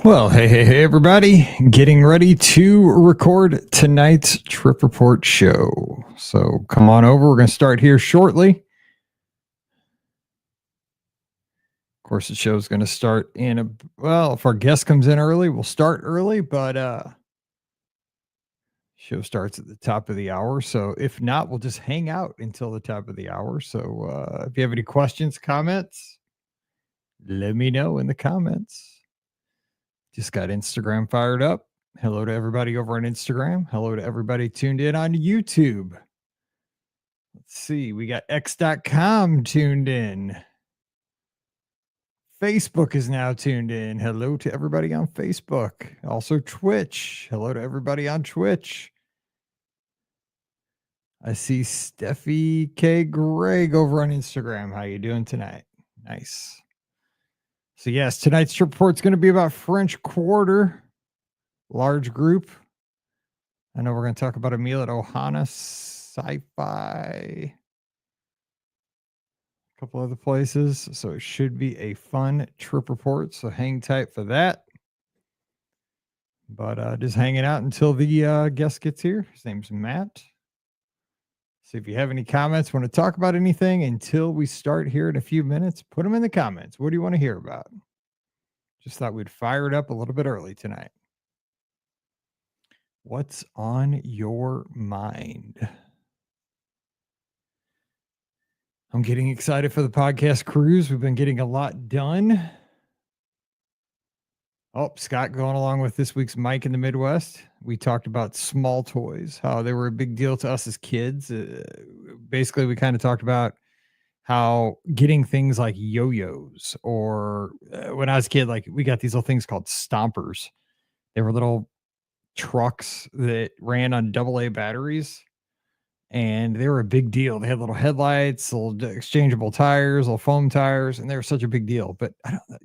Well, hey, everybody. Getting ready to record tonight's Trip Report show. So come on over. We're going to start here shortly. Of course, the show is going to start if our guest comes in early, we'll start early, but show starts at the top of the hour. So if not, we'll just hang out until the top of the hour. So if you have any questions, comments, let me know in the comments. Just got Instagram fired up. Hello to everybody over on Instagram. Hello to everybody tuned in on YouTube. Let's see. We got x.com tuned in. Facebook is now tuned in. Hello to everybody on Facebook. Also Twitch. Hello to everybody on Twitch. I see Steffi K. Greg over on Instagram. How you doing tonight? Nice. So yes, tonight's trip report's going to be about French Quarter. Large group. I know we're going to talk about a meal at Ohana, Sci-Fi, a couple other places. So it should be a fun trip report. So hang tight for that. But just hanging out until the guest gets here. His name's Matt. So if you have any comments, want to talk about anything until we start here in a few minutes, put them in the comments. What do you want to hear about? Just thought we'd fire it up a little bit early tonight. What's on your mind? I'm getting excited for the podcast cruise. We've been getting a lot done. Oh, Scott going along with this week's Mike in the Midwest. We talked about small toys, how they were a big deal to us as kids. Basically, we kind of talked about how getting things like yo-yos or when I was a kid, like we got these little things called stompers. They were little trucks that ran on AA batteries. And they were a big deal. They had little headlights, little exchangeable tires, little foam tires, and they were such a big deal. But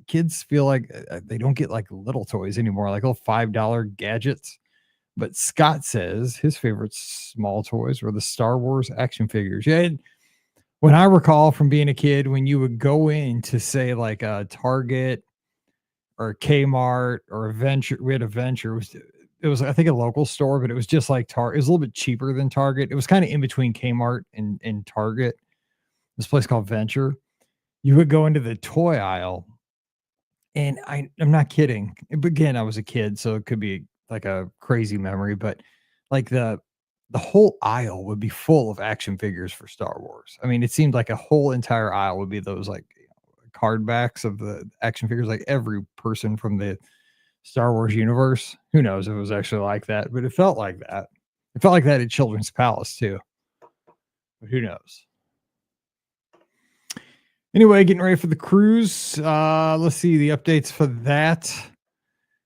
kids feel like they don't get like little toys anymore, like little $5 gadgets. But Scott says his favorite small toys were the Star Wars action figures. Yeah, when I recall from being a kid, when you would go in to say like a Target or a Kmart or a Venture, we had a Venture. It was I think a local store, but it was just like Target. It was a little bit cheaper than Target. It was kind of in between Kmart and Target. This place called Venture. You would go into the toy aisle, and I'm not kidding. Again, I was a kid, so it could be like a crazy memory, but like the whole aisle would be full of action figures for Star Wars. I mean, it seemed like a whole entire aisle would be those like card backs of the action figures, like every person from the Star Wars universe. Who knows if it was actually like that, but it felt like that. It felt like that at Children's Palace too. But who knows? Anyway, getting ready for the cruise. Let's see the updates for that.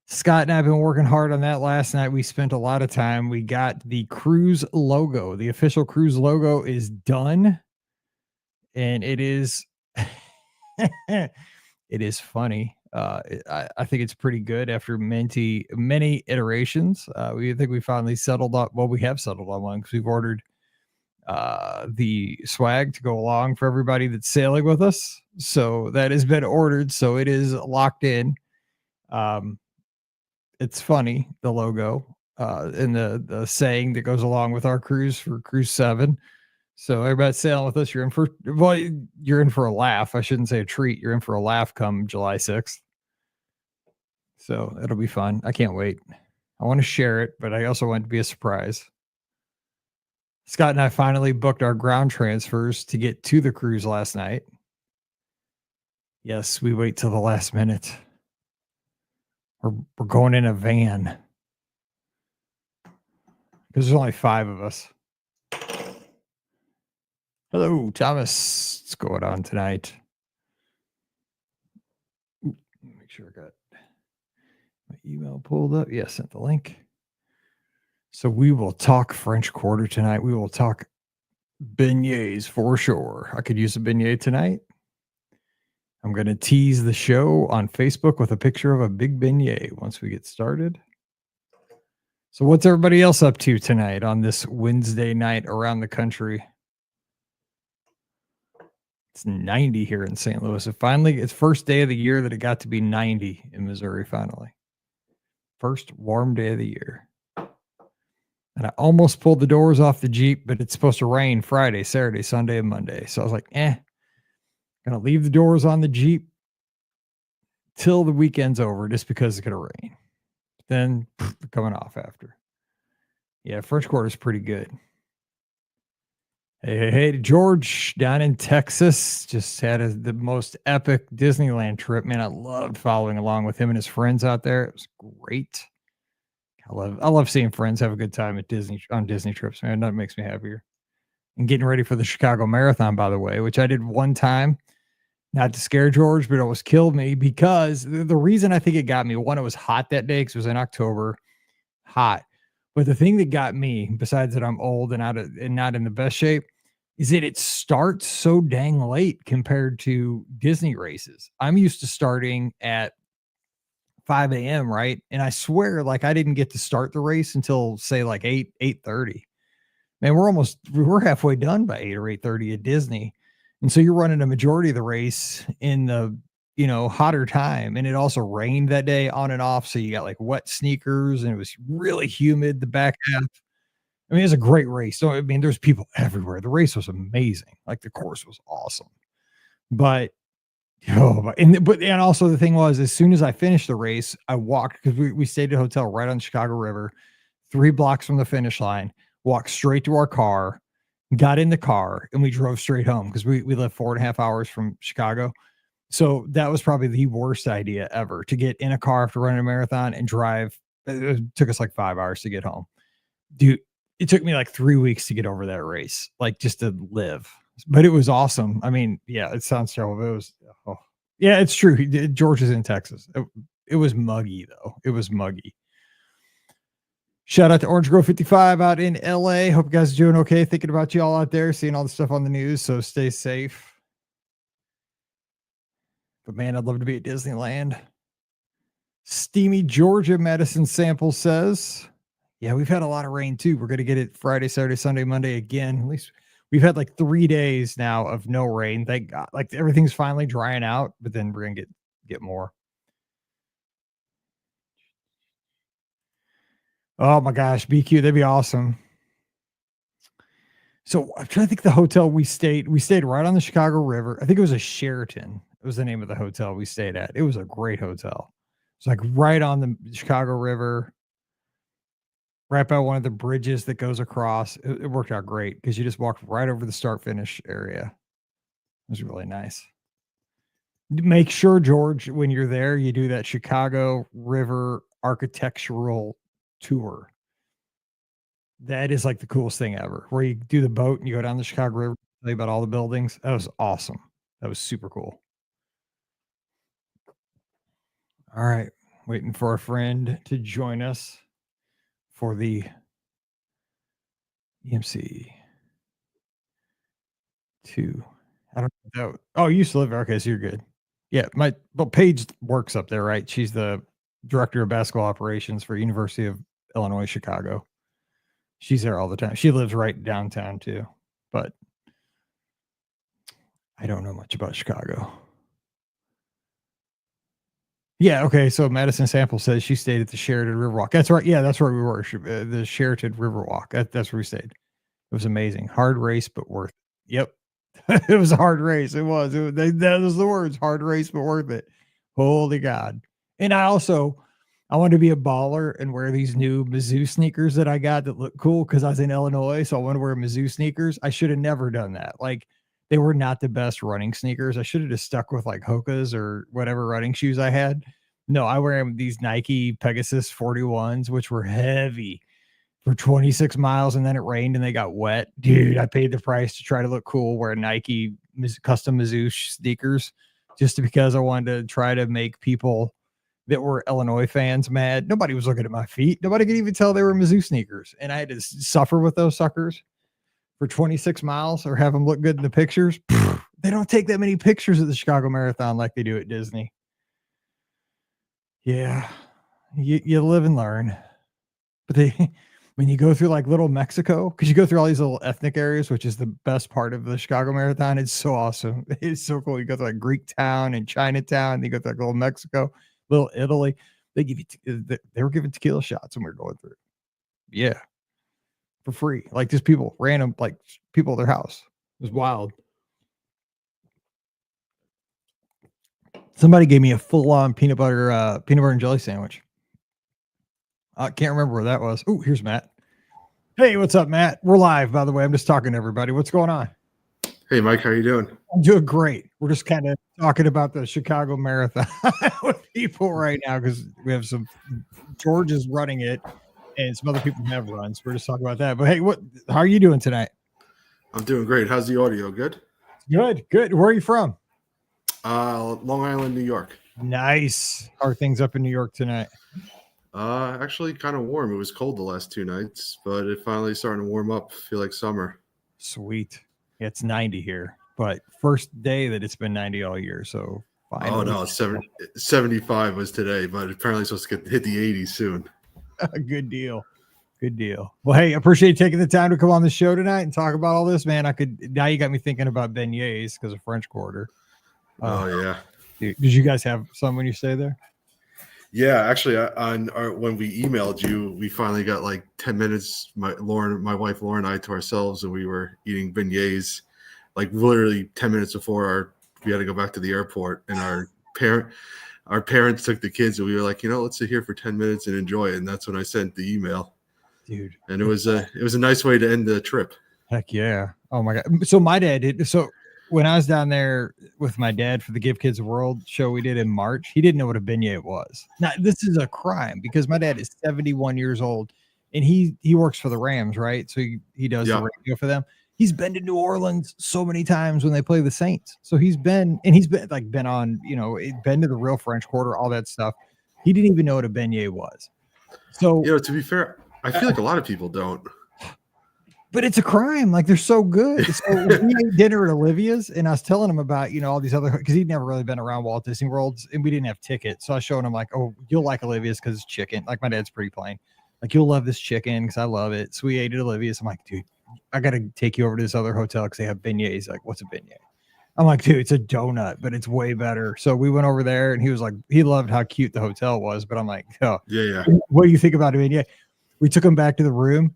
Scott and I have been working hard on that last night. We spent a lot of time. We got the cruise logo. The official cruise logo is done. And it is it is funny. I think it's pretty good after many iterations. We think we finally settled on. Well, we have settled on one because we've ordered the swag to go along for everybody that's sailing with us. So that has been ordered. So it is locked in. It's funny, the logo and the saying that goes along with our cruise for Cruise 7. So everybody sailing with us, you're in for a laugh. I shouldn't say a treat. You're in for a laugh come July 6th. So it'll be fun. I can't wait. I want to share it, but I also want it to be a surprise. Scott and I finally booked our ground transfers to get to the cruise last night. Yes, we wait till the last minute. We're going in a van because there's only 5 of us. Hello, Thomas. What's going on tonight? Make sure I got my email pulled up. Yeah, sent the link. So we will talk French Quarter tonight. We will talk beignets for sure. I could use a beignet tonight. I'm going to tease the show on Facebook with a picture of a big beignet once we get started. So what's everybody else up to tonight on this Wednesday night around the country? It's 90 here in St. Louis. It's first day of the year that it got to be 90 in Missouri finally. First warm day of the year. And I almost pulled the doors off the Jeep, but it's supposed to rain Friday, Saturday, Sunday, and Monday. So I was like, gonna leave the doors on the Jeep till the weekend's over just because it's gonna rain. Then coming off after. Yeah, first quarter's pretty good. Hey, George down in Texas just had the most epic Disneyland trip. Man, I loved following along with him and his friends out there. It was great. I love seeing friends have a good time at Disney on Disney trips, man. That makes me happier. And getting ready for the Chicago Marathon, by the way, which I did one time. Not to scare George, but it almost killed me because the reason I think it got me, one, it was hot that day because it was in October, hot. But the thing that got me, besides that I'm old and not in the best shape, is that it starts so dang late compared to Disney races. I'm used to starting at 5 a.m., right? And I swear, like I didn't get to start the race until say like 8:30. Man, we're halfway done by 8 or 8:30 at Disney. And so you're running a majority of the race in the, hotter time. And it also rained that day on and off. So you got like wet sneakers and it was really humid the back half. I mean, it was a great race. So I mean, there's people everywhere. The race was amazing. Like the course was awesome. But and also the thing was, as soon as I finished the race, I walked because we stayed at a hotel right on the Chicago River, 3 blocks from the finish line, walked straight to our car, got in the car, and we drove straight home because we live 4.5 hours from Chicago. So that was probably the worst idea ever to get in a car after running a marathon and drive. It took us like 5 hours to get home. Dude, it took me like 3 weeks to get over that race, like just to live. But it was awesome. I mean, yeah, it sounds terrible. But it was, oh, yeah, it's true. George is in Texas. It was muggy though. It was muggy. Shout out to Orange Grove 55 out in LA. Hope you guys are doing okay. Thinking about you all out there, seeing all the stuff on the news. So stay safe. But man, I'd love to be at Disneyland. Steamy Georgia Medicine Sample says, yeah, we've had a lot of rain too. We're going to get it Friday, Saturday, Sunday, Monday again. At least we've had like 3 days now of no rain. Thank God. Like everything's finally drying out, but then we're going to get more. Oh my gosh, BQ, that'd be awesome. So I'm trying to think the hotel we stayed. We stayed right on the Chicago River. I think it was a Sheraton. It was the name of the hotel we stayed at. It was a great hotel. It's like right on the Chicago River, right by one of the bridges that goes across. It worked out great because you just walked right over the start finish area. It was really nice. Make sure, George, when you're there, you do that Chicago River architectural tour. That is like the coolest thing ever, where you do the boat and you go down the Chicago River, tell you about all the buildings. That was awesome. That was super cool. All right. Waiting for a friend to join us for the EMC 2. I don't know. Oh, you used to live there. Okay, so you're good. Yeah, Paige works up there, right? She's the director of basketball operations for University of Illinois, Chicago. She's there all the time. She lives right downtown too, but I don't know much about Chicago. Yeah, okay. So Madison Sample says she stayed at the Sheraton Riverwalk. That's right. Yeah, that's where we were. The Sheraton Riverwalk. That's where we stayed. It was amazing. Hard race, but worth it. Yep. It was a hard race. It was. That was the words. Hard race, but worth it. Holy God. And I wanted to be a baller and wear these new Mizzou sneakers that I got that look cool because I was in Illinois. So I want to wear Mizzou sneakers. I should have never done that. Like they were not the best running sneakers. I should have just stuck with like Hoka's or whatever running shoes I had. No, I wear these Nike Pegasus 41s, which were heavy for 26 miles. And then it rained and they got wet. Dude, I paid the price to try to look cool, wear Nike custom Mizzou sneakers just because I wanted to try to make people that were Illinois fans mad. Nobody was looking at my feet. Nobody could even tell they were Mizzou sneakers. And I had to suffer with those suckers for 26 miles or have them look good in the pictures. They don't take that many pictures at the Chicago Marathon like they do at Disney. Yeah, you live and learn. But when you go through like Little Mexico, because you go through all these little ethnic areas, which is the best part of the Chicago Marathon, it's so awesome. It's so cool. You go to like Greek town and Chinatown, and you go to like Little Mexico, Little Italy. They give you they were giving tequila shots when we were going through. Yeah, for free. Like just people, random, like people at their house. It was wild. Somebody gave me a full-on peanut butter and jelly sandwich. I can't remember where that was. Oh, here's Matt. Hey, what's up, Matt? We're live, by the way. I'm just talking to everybody. What's going on? Hey, Mike, how you doing? I'm doing great. We're just kind of talking about the Chicago Marathon with people right now because we have George is running it and some other people have runs. We're just talking about that. But hey, how are you doing tonight? I'm doing great. How's the audio? Good? Good. Where are you from? Long Island, New York. Nice. How are things up in New York tonight? Actually kind of warm. It was cold the last 2 nights, but it finally starting to warm up. Feel like summer. Sweet. Yeah, it's 90 here, but first day that it's been 90 all year. So finally. Oh no, 75 was today, but apparently it's supposed to hit the 80s soon. Good deal. Well, hey, appreciate you taking the time to come on the show tonight and talk about all this, man. Now you got me thinking about beignets because of French Quarter. Oh yeah. Did you guys have some when you stay there? Yeah, actually, when we emailed you, we finally got like 10 minutes. My wife Lauren, and I to ourselves, and we were eating beignets, like literally 10 minutes before we had to go back to the airport. And our parents took the kids, and we were like, let's sit here for 10 minutes and enjoy it. And that's when I sent the email, dude. And it was a nice way to end the trip. Heck yeah! Oh my god! So my dad did so. When I was down there with my dad for the Give Kids a World show we did in March, he didn't know what a beignet was. Now, this is a crime because my dad is 71 years old and he works for the Rams, right? So he does the radio for them. He's been to New Orleans so many times when they play the Saints. So he's been on, been to the real French Quarter, all that stuff. He didn't even know what a beignet was. So, to be fair, I feel like a lot of people don't. But it's a crime. Like they're so good. So we ate dinner at Olivia's, and I was telling him about all these other because he'd never really been around Walt Disney World, and we didn't have tickets. So I was showing him like, oh, you'll like Olivia's because it's chicken. Like my dad's pretty plain. Like you'll love this chicken because I love it. So we ate at Olivia's. I'm like, dude, I got to take you over to this other hotel because they have beignets. He's like, what's a beignet? I'm like, dude, it's a donut, but it's way better. So we went over there, and he was like, he loved how cute the hotel was. But I'm like, oh, yeah. What do you think about a beignet? We took him back to the room.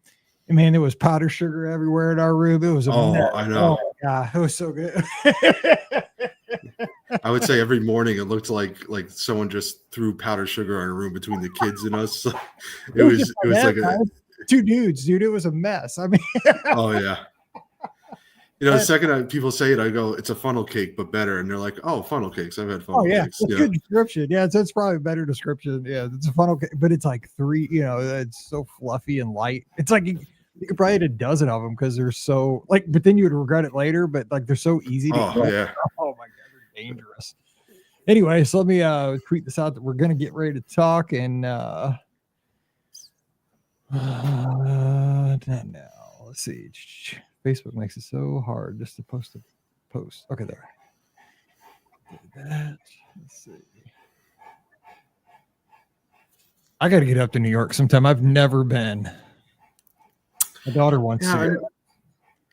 And man, there was powder sugar everywhere in our room. It was I know. Oh, yeah, it was so good. I would say every morning it looked like someone just threw powdered sugar in a room between the kids and us. It was like two dudes, dude. It was a mess. I mean, oh yeah. The second people say it, I go, it's a funnel cake, but better. And they're like, oh, funnel cakes. I've had funnel cakes. It's good description. Yeah, it's probably a better description. Yeah, it's a funnel cake, but it's like three, it's so fluffy and light. It's like you could probably eat a dozen of them because they're so but then you would regret it later, but like they're so easy to eat. Yeah. Oh my God, they're dangerous. Anyway, so let me tweet this out that we're going to get ready to talk and now let's see. Facebook makes it so hard just to post a post. Okay, there. Did that. Let's see. I got to get up to New York sometime. I've never been. My daughter wants to.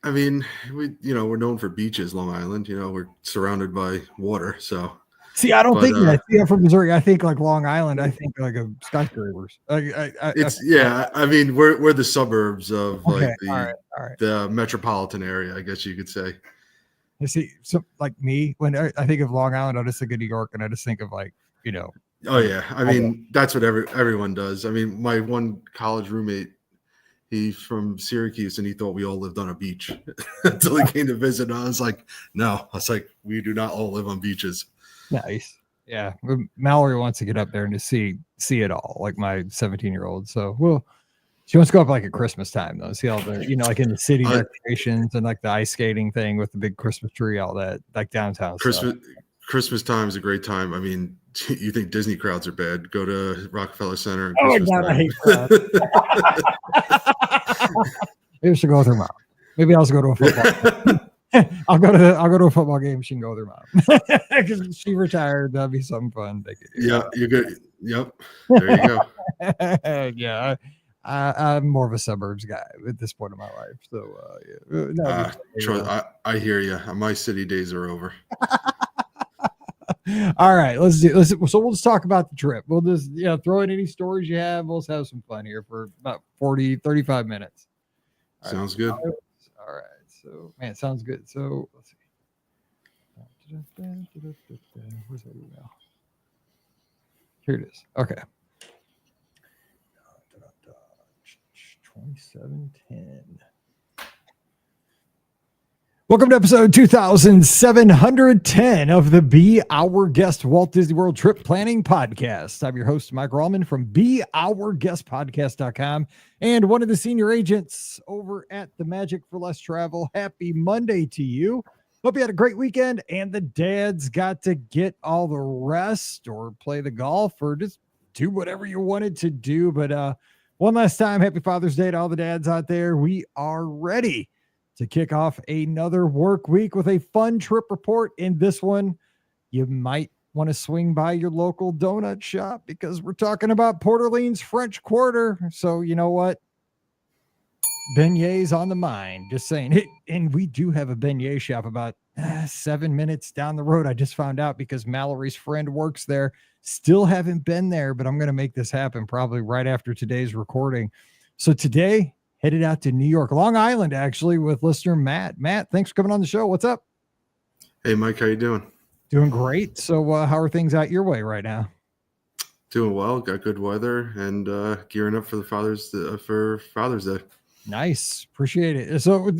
I mean, we're known for beaches, Long Island. We're surrounded by water. So. See, I don't think that. See, I'm from Missouri. I think like Long Island. I think like a skyscrapers. I mean, we're the suburbs of like the metropolitan area, I guess you could say. You see, so like me, when I think of Long Island, I just think of New York, and I just think of like. Oh yeah, I mean that's what everyone does. I mean, my one college roommate, he's from Syracuse, and he thought we all lived on a beach until he came to visit. And I was like, no, I was like, we do not all live on beaches. Nice. Yeah. Mallory wants to get up there and to see it all, like my 17-year-old. So she wants to go up like at Christmas time though. See all the, like in the city decorations and like the ice skating thing with the big Christmas tree, all that, like downtown. Christmas time is a great time. I mean, you think Disney crowds are bad? Go to Rockefeller Center. Oh my God, I hate crowds. Maybe she go with her mom. Maybe I'll also go to a football. I'll go to a football game. She can go with her mom because she retired. That'd be something fun. Yeah, you're good. Yep. There you go. Yeah, I'm more of a suburbs guy at this point in my life. So I hear you. My city days are over. All right, so we'll just talk about the trip. We'll just throw in any stories you have. We'll just have some fun here for about 35 minutes. All right. Sounds good. All right. So man, sounds good. So let's see. Where's that email? Here it is. Okay. 2710. Welcome to episode 2710 of the Be Our Guest Walt Disney World Trip Planning Podcast. I'm your host, Mike Rallman from BeOurGuestPodcast.com and one of the senior agents over at the Magic for Less Travel. Happy Monday to you. Hope you had a great weekend and the dads got to get all the rest or play the golf or just do whatever you wanted to do. But one last time, happy Father's Day to all the dads out there. We are ready to kick off another work week with a fun trip report. In this one, you might want to swing by your local donut shop because we're talking about Port Orleans French Quarter. So you know what? Beignets on the mind. Just saying. And we do have a beignet shop about 7 minutes down the road. I just found out because Mallory's friend works there. Still haven't been there, but I'm going to make this happen probably right after today's recording. So today, headed out to New York, Long Island, actually, with listener Matt. Matt, thanks for coming on the show. What's up? Hey, Mike, how you doing? Doing great. So how are things out your way right now? Doing well. Got good weather and gearing up for Father's Day. Nice. Appreciate it. So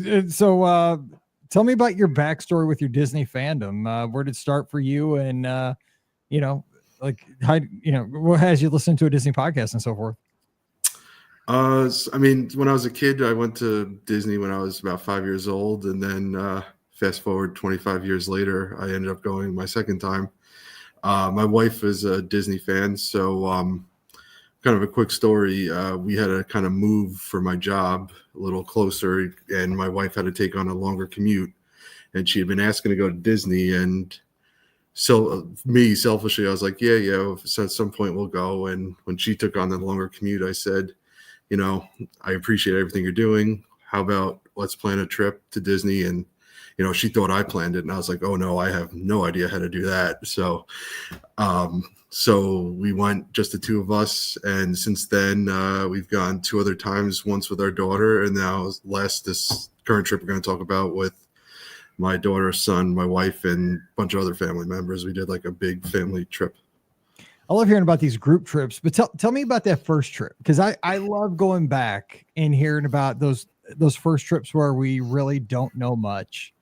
tell me about your backstory with your Disney fandom. Where did it start for you? And, what has you listened to a Disney podcast and so forth? I mean, when I was a kid, I went to Disney when I was about 5 years old. And then fast forward 25 years later, I ended up going my second time. My wife is a Disney fan. So kind of a quick story. We had to kind of move for my job a little closer. And my wife had to take on a longer commute. And she had been asking to go to Disney. And so me, selfishly, I was like, yeah. So at some point we'll go. And when she took on the longer commute, I said, I appreciate everything you're doing. How about let's plan a trip to Disney? And, she thought I planned it. And I was like, oh, no, I have no idea how to do that. So we went, just the two of us. And since then, we've gone 2 other times, once with our daughter. And now this current trip we're going to talk about with my daughter, son, my wife, and a bunch of other family members. We did like a big family trip. I love hearing about these group trips, but tell me about that first trip. Cause I love going back and hearing about those first trips where we really don't know much,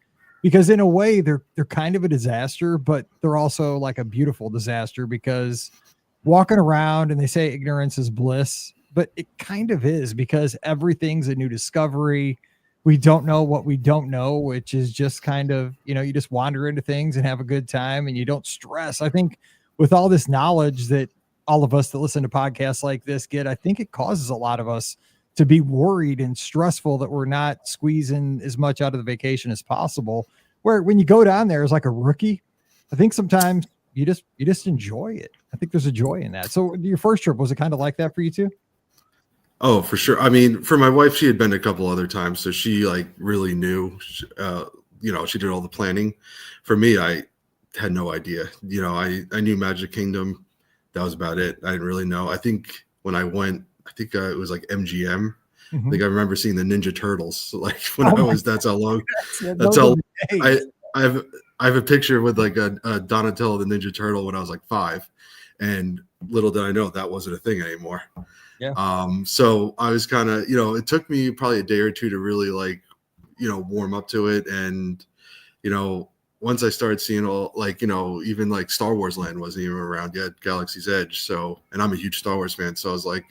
because in a way they're kind of a disaster, but they're also like a beautiful disaster because walking around and they say ignorance is bliss, but it kind of is because everything's a new discovery. We don't know what we don't know, which is just kind of, you just wander into things and have a good time and you don't stress. I think with all this knowledge that all of us that listen to podcasts like this get, I think it causes a lot of us to be worried and stressful that we're not squeezing as much out of the vacation as possible. Where when you go down there as like a rookie, I think sometimes you just enjoy it. I think there's a joy in that. So your first trip, was it kind of like that for you too? Oh, for sure. I mean, for my wife, she had been a couple other times, so she like really knew, she did all the planning. For me, I had no idea. I knew Magic Kingdom. That was about it. I didn't really know. I think when I went, it was like MGM. Mm-hmm. I think I remember seeing the Ninja Turtles. Like that's how long. Yeah, that's how I have a picture with like a Donatello the Ninja Turtle when I was like 5, and little did I know that wasn't a thing anymore. Yeah. So I was kind of, it took me probably a day or two to really like, warm up to it. And, once I started seeing all like, even like Star Wars Land wasn't even around yet, Galaxy's Edge. So, and I'm a huge Star Wars fan. So I was like,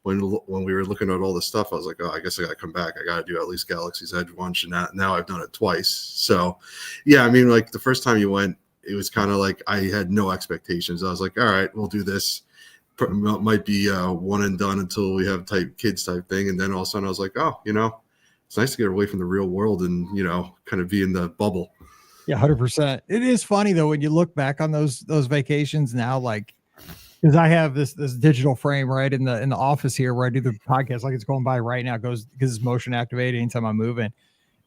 when we were looking at all this stuff, I was like, oh, I guess I got to come back. I got to do at least Galaxy's Edge once. And now I've done it twice. So yeah, I mean, like the first time you went, it was kind of like, I had no expectations. I was like, all right, we'll do this. Might be one and done until we have kids type thing. And then all of a sudden I was like, oh, it's nice to get away from the real world and, kind of be in the bubble. Yeah, 100%. It is funny though, when you look back on those vacations now, like, because I have this digital frame right in the office here where I do the podcast, like it's going by right now. It goes because it's motion activated anytime I'm moving.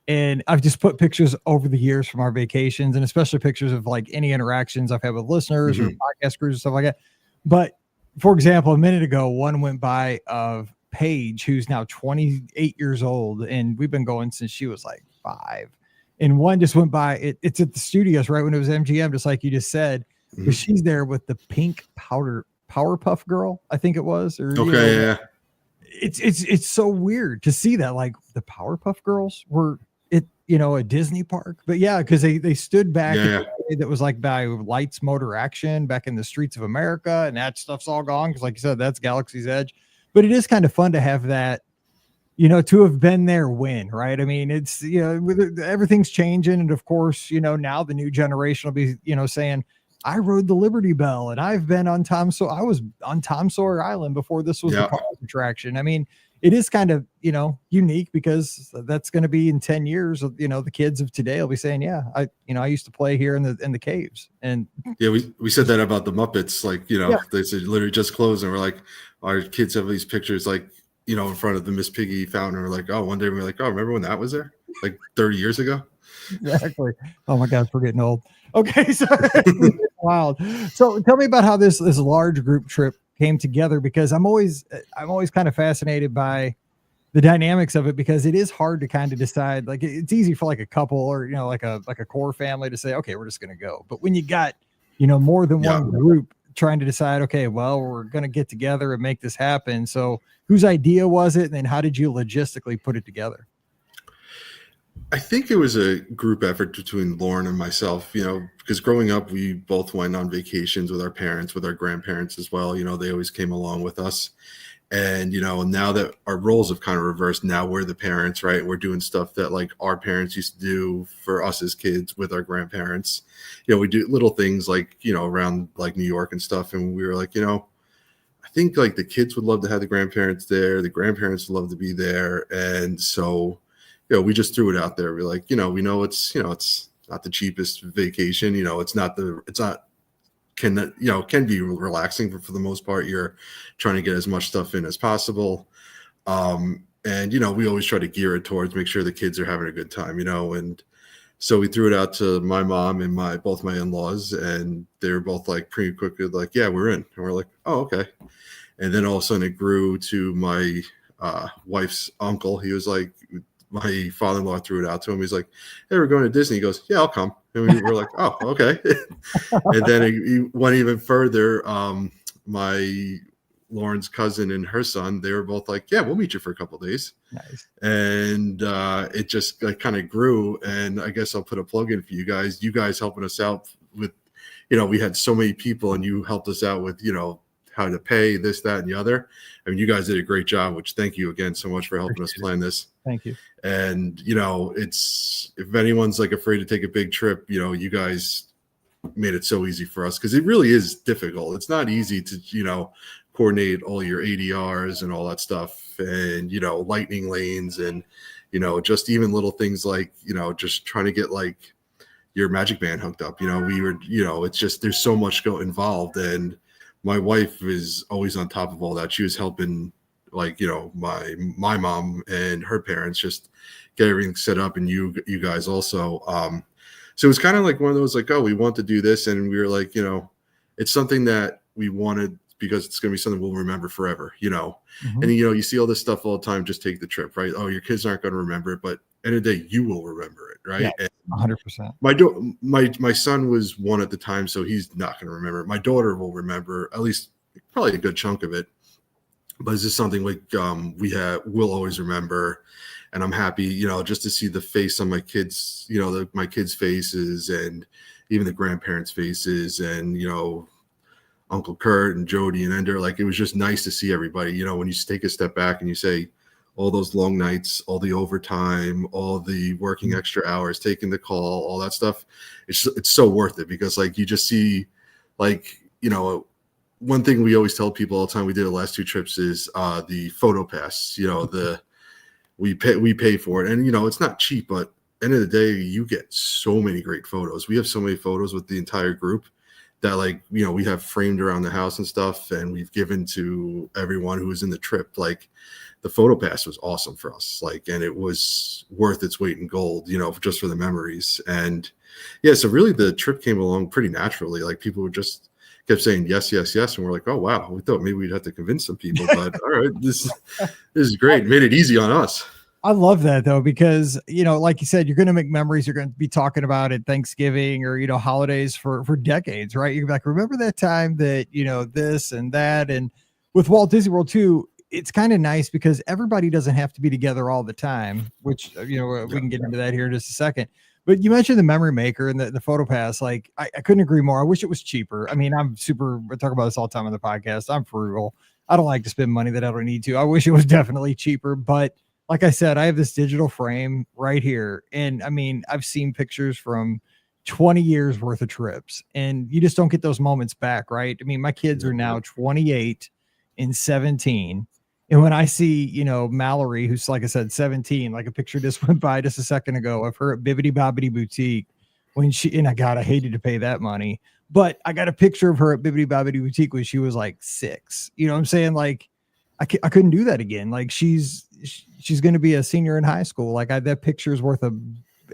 And I've just put pictures over the years from our vacations, and especially pictures of like any interactions I've had with listeners or podcast crews and stuff like that. But for example, a minute ago, one went by of Paige, who's now 28 years old, and we've been going since she was like 5. And one just went by. It's at the studios right when it was MGM, just like you just said. But she's there with the pink Powerpuff Girl, I think it was. Or okay, yeah. It's so weird to see that, like the Powerpuff Girls were a Disney park. But yeah, because they stood back that was like by Lights Motor Action back in the streets of America, and that stuff's all gone because, like you said, that's Galaxy's Edge. But it is kind of fun to have that, to have been there when, right? I mean, it's everything's changing, and of course, now the new generation will be saying, I rode the Liberty Bell, and I've been on I was on Tom Sawyer Island before this was the park attraction. I mean, it is kind of, unique because that's going to be in 10 years, the kids of today will be saying, yeah, I used to play here in the caves. And yeah, we said that about the Muppets, like, they said literally just closed, and we're like, our kids have these pictures, like, in front of the Miss Piggy fountain. We're like, oh, one day we're like, oh, remember when that was there? Like 30 years ago? Exactly. Oh my God, we're getting old. Okay. So wild. So tell me about how this large group trip came together, because I'm always kind of fascinated by the dynamics of it, because it is hard to kind of decide. Like, it's easy for like a couple or, like a core family to say, okay, we're just going to go. But when you got, more than one group trying to decide, okay, well, we're going to get together and make this happen. So whose idea was it? And then how did you logistically put it together? I think it was a group effort between Lauren and myself, because growing up, we both went on vacations with our parents, with our grandparents as well. They always came along with us. And, now that our roles have kind of reversed, now we're the parents, right? We're doing stuff that like our parents used to do for us as kids with our grandparents. We do little things like, around like New York and stuff. And we were like, I think like the kids would love to have the grandparents there. The grandparents would love to be there. And so, we just threw it out there. We're like, we know it's not the cheapest vacation. Can be relaxing, but for the most part, you're trying to get as much stuff in as possible. And, we always try to gear it towards make sure the kids are having a good time, and so we threw it out to my mom and both my in-laws, and they were both like pretty quickly like, yeah, we're in. And we're like, oh, okay. And then all of a sudden it grew to my wife's uncle. He was like, my father-in-law threw it out to him. He's like, hey, we're going to Disney. He goes, yeah, I'll come. And we were like, oh, okay. And then he went even further. My Lauren's cousin and her son, they were both like, yeah, we'll meet you for a couple of days. Nice. And it just like kind of grew. And I guess I'll put a plug in for you guys helping us out with, we had so many people, and you helped us out with, how to pay this, that, and the other. I mean, you guys did a great job, which thank you again so much for helping us plan this. Thank you. And, it's, if anyone's like afraid to take a big trip, you guys made it so easy for us, because it really is difficult. It's not easy to, coordinate all your ADRs and all that stuff, and, lightning lanes, and, just even little things like, just trying to get like your Magic Band hooked up. We were, it's just, there's so much involved. And my wife is always on top of all that. She was helping, like, my mom and her parents just get everything set up, and you guys also. So it was kind of like one of those, like, oh, we want to do this, and we were like, it's something that we wanted because it's going to be something we'll remember forever, And you see all this stuff all the time. Just take the trip, right? Oh, your kids aren't going to remember it, but end of the day, you will remember it, right? Yeah, 100%. My son was 1 at the time, so he's not going to remember it. My daughter will remember at least probably a good chunk of it. But it's just something like we'll always remember. And I'm happy, just to see the face on my kids, my kids' faces, and even the grandparents' faces, and, Uncle Kurt and Jody and Ender. Like, it was just nice to see everybody, when you take a step back and you say all those long nights, all the overtime, all the working extra hours, taking the call, all that stuff. It's so worth it, because like, you just see, like, one thing we always tell people all the time, we did the last 2 trips, is the photo pass, we pay for it. And, it's not cheap, but end of the day, you get so many great photos. We have so many photos with the entire group that, like, we have framed around the house and stuff, and we've given to everyone who was in the trip. Like, the photo pass was awesome for us. Like, and it was worth its weight in gold, you know, just for the memories. And yeah, so really the trip came along pretty naturally. Like people would just kept saying yes, yes, yes. And we're like, oh, wow. We thought maybe we'd have to convince some people, but all right, this is great. Made it easy on us. I love that though, because, you know, like you said, you're going to make memories. You're going to be talking about it Thanksgiving or, you know, holidays for decades, right? You're like, remember that time that, you know, this and that. And with Walt Disney World too, it's kind of nice because everybody doesn't have to be together all the time, which, you know, we can get into that here in just a second. But you mentioned the memory maker and the photo pass. Like, I couldn't agree more. I wish it was cheaper. I mean, I talk about this all the time on the podcast. I'm frugal. I don't like to spend money that I don't need to. I wish it was definitely cheaper, but like I said, I have this digital frame right here. And I mean, I've seen pictures from 20 years worth of trips, and you just don't get those moments back, right? I mean, my kids are now 28 and 17. And when I see, you know, Mallory, who's like I said, 17, like a picture just went by just a second ago of her at Bibbidi Bobbidi Boutique when I hated to pay that money, but I got a picture of her at Bibbidi Bobbidi Boutique when she was like 6. You know what I'm saying? Like, I couldn't do that again. Like she's going to be a senior in high school. Like that picture is worth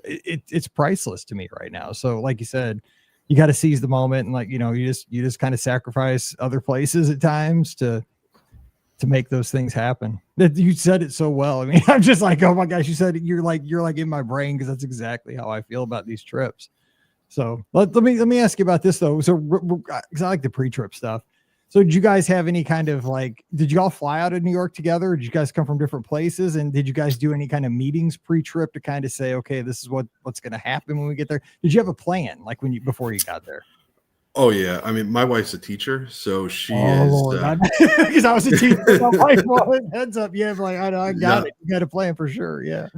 it's priceless to me right now. So like you said, you got to seize the moment. And like, you know, you just kind of sacrifice other places at times to make those things happen. That you said it so well. I mean, I'm just like, oh my gosh, you said it. You're like in my brain. Cause that's exactly how I feel about these trips. So let me ask you about this though. So cause I like the pre-trip stuff. So did you guys have any kind of like, did you all fly out of New York together? Or did you guys come from different places? And did you guys do any kind of meetings pre-trip to kind of say, okay, this is what's going to happen when we get there? Did you have a plan like before you got there? Oh yeah. I mean, my wife's a teacher, so she is, because I was a teacher. My wife wanted heads up. Yeah. Like, I got it. You got a plan for sure. Yeah.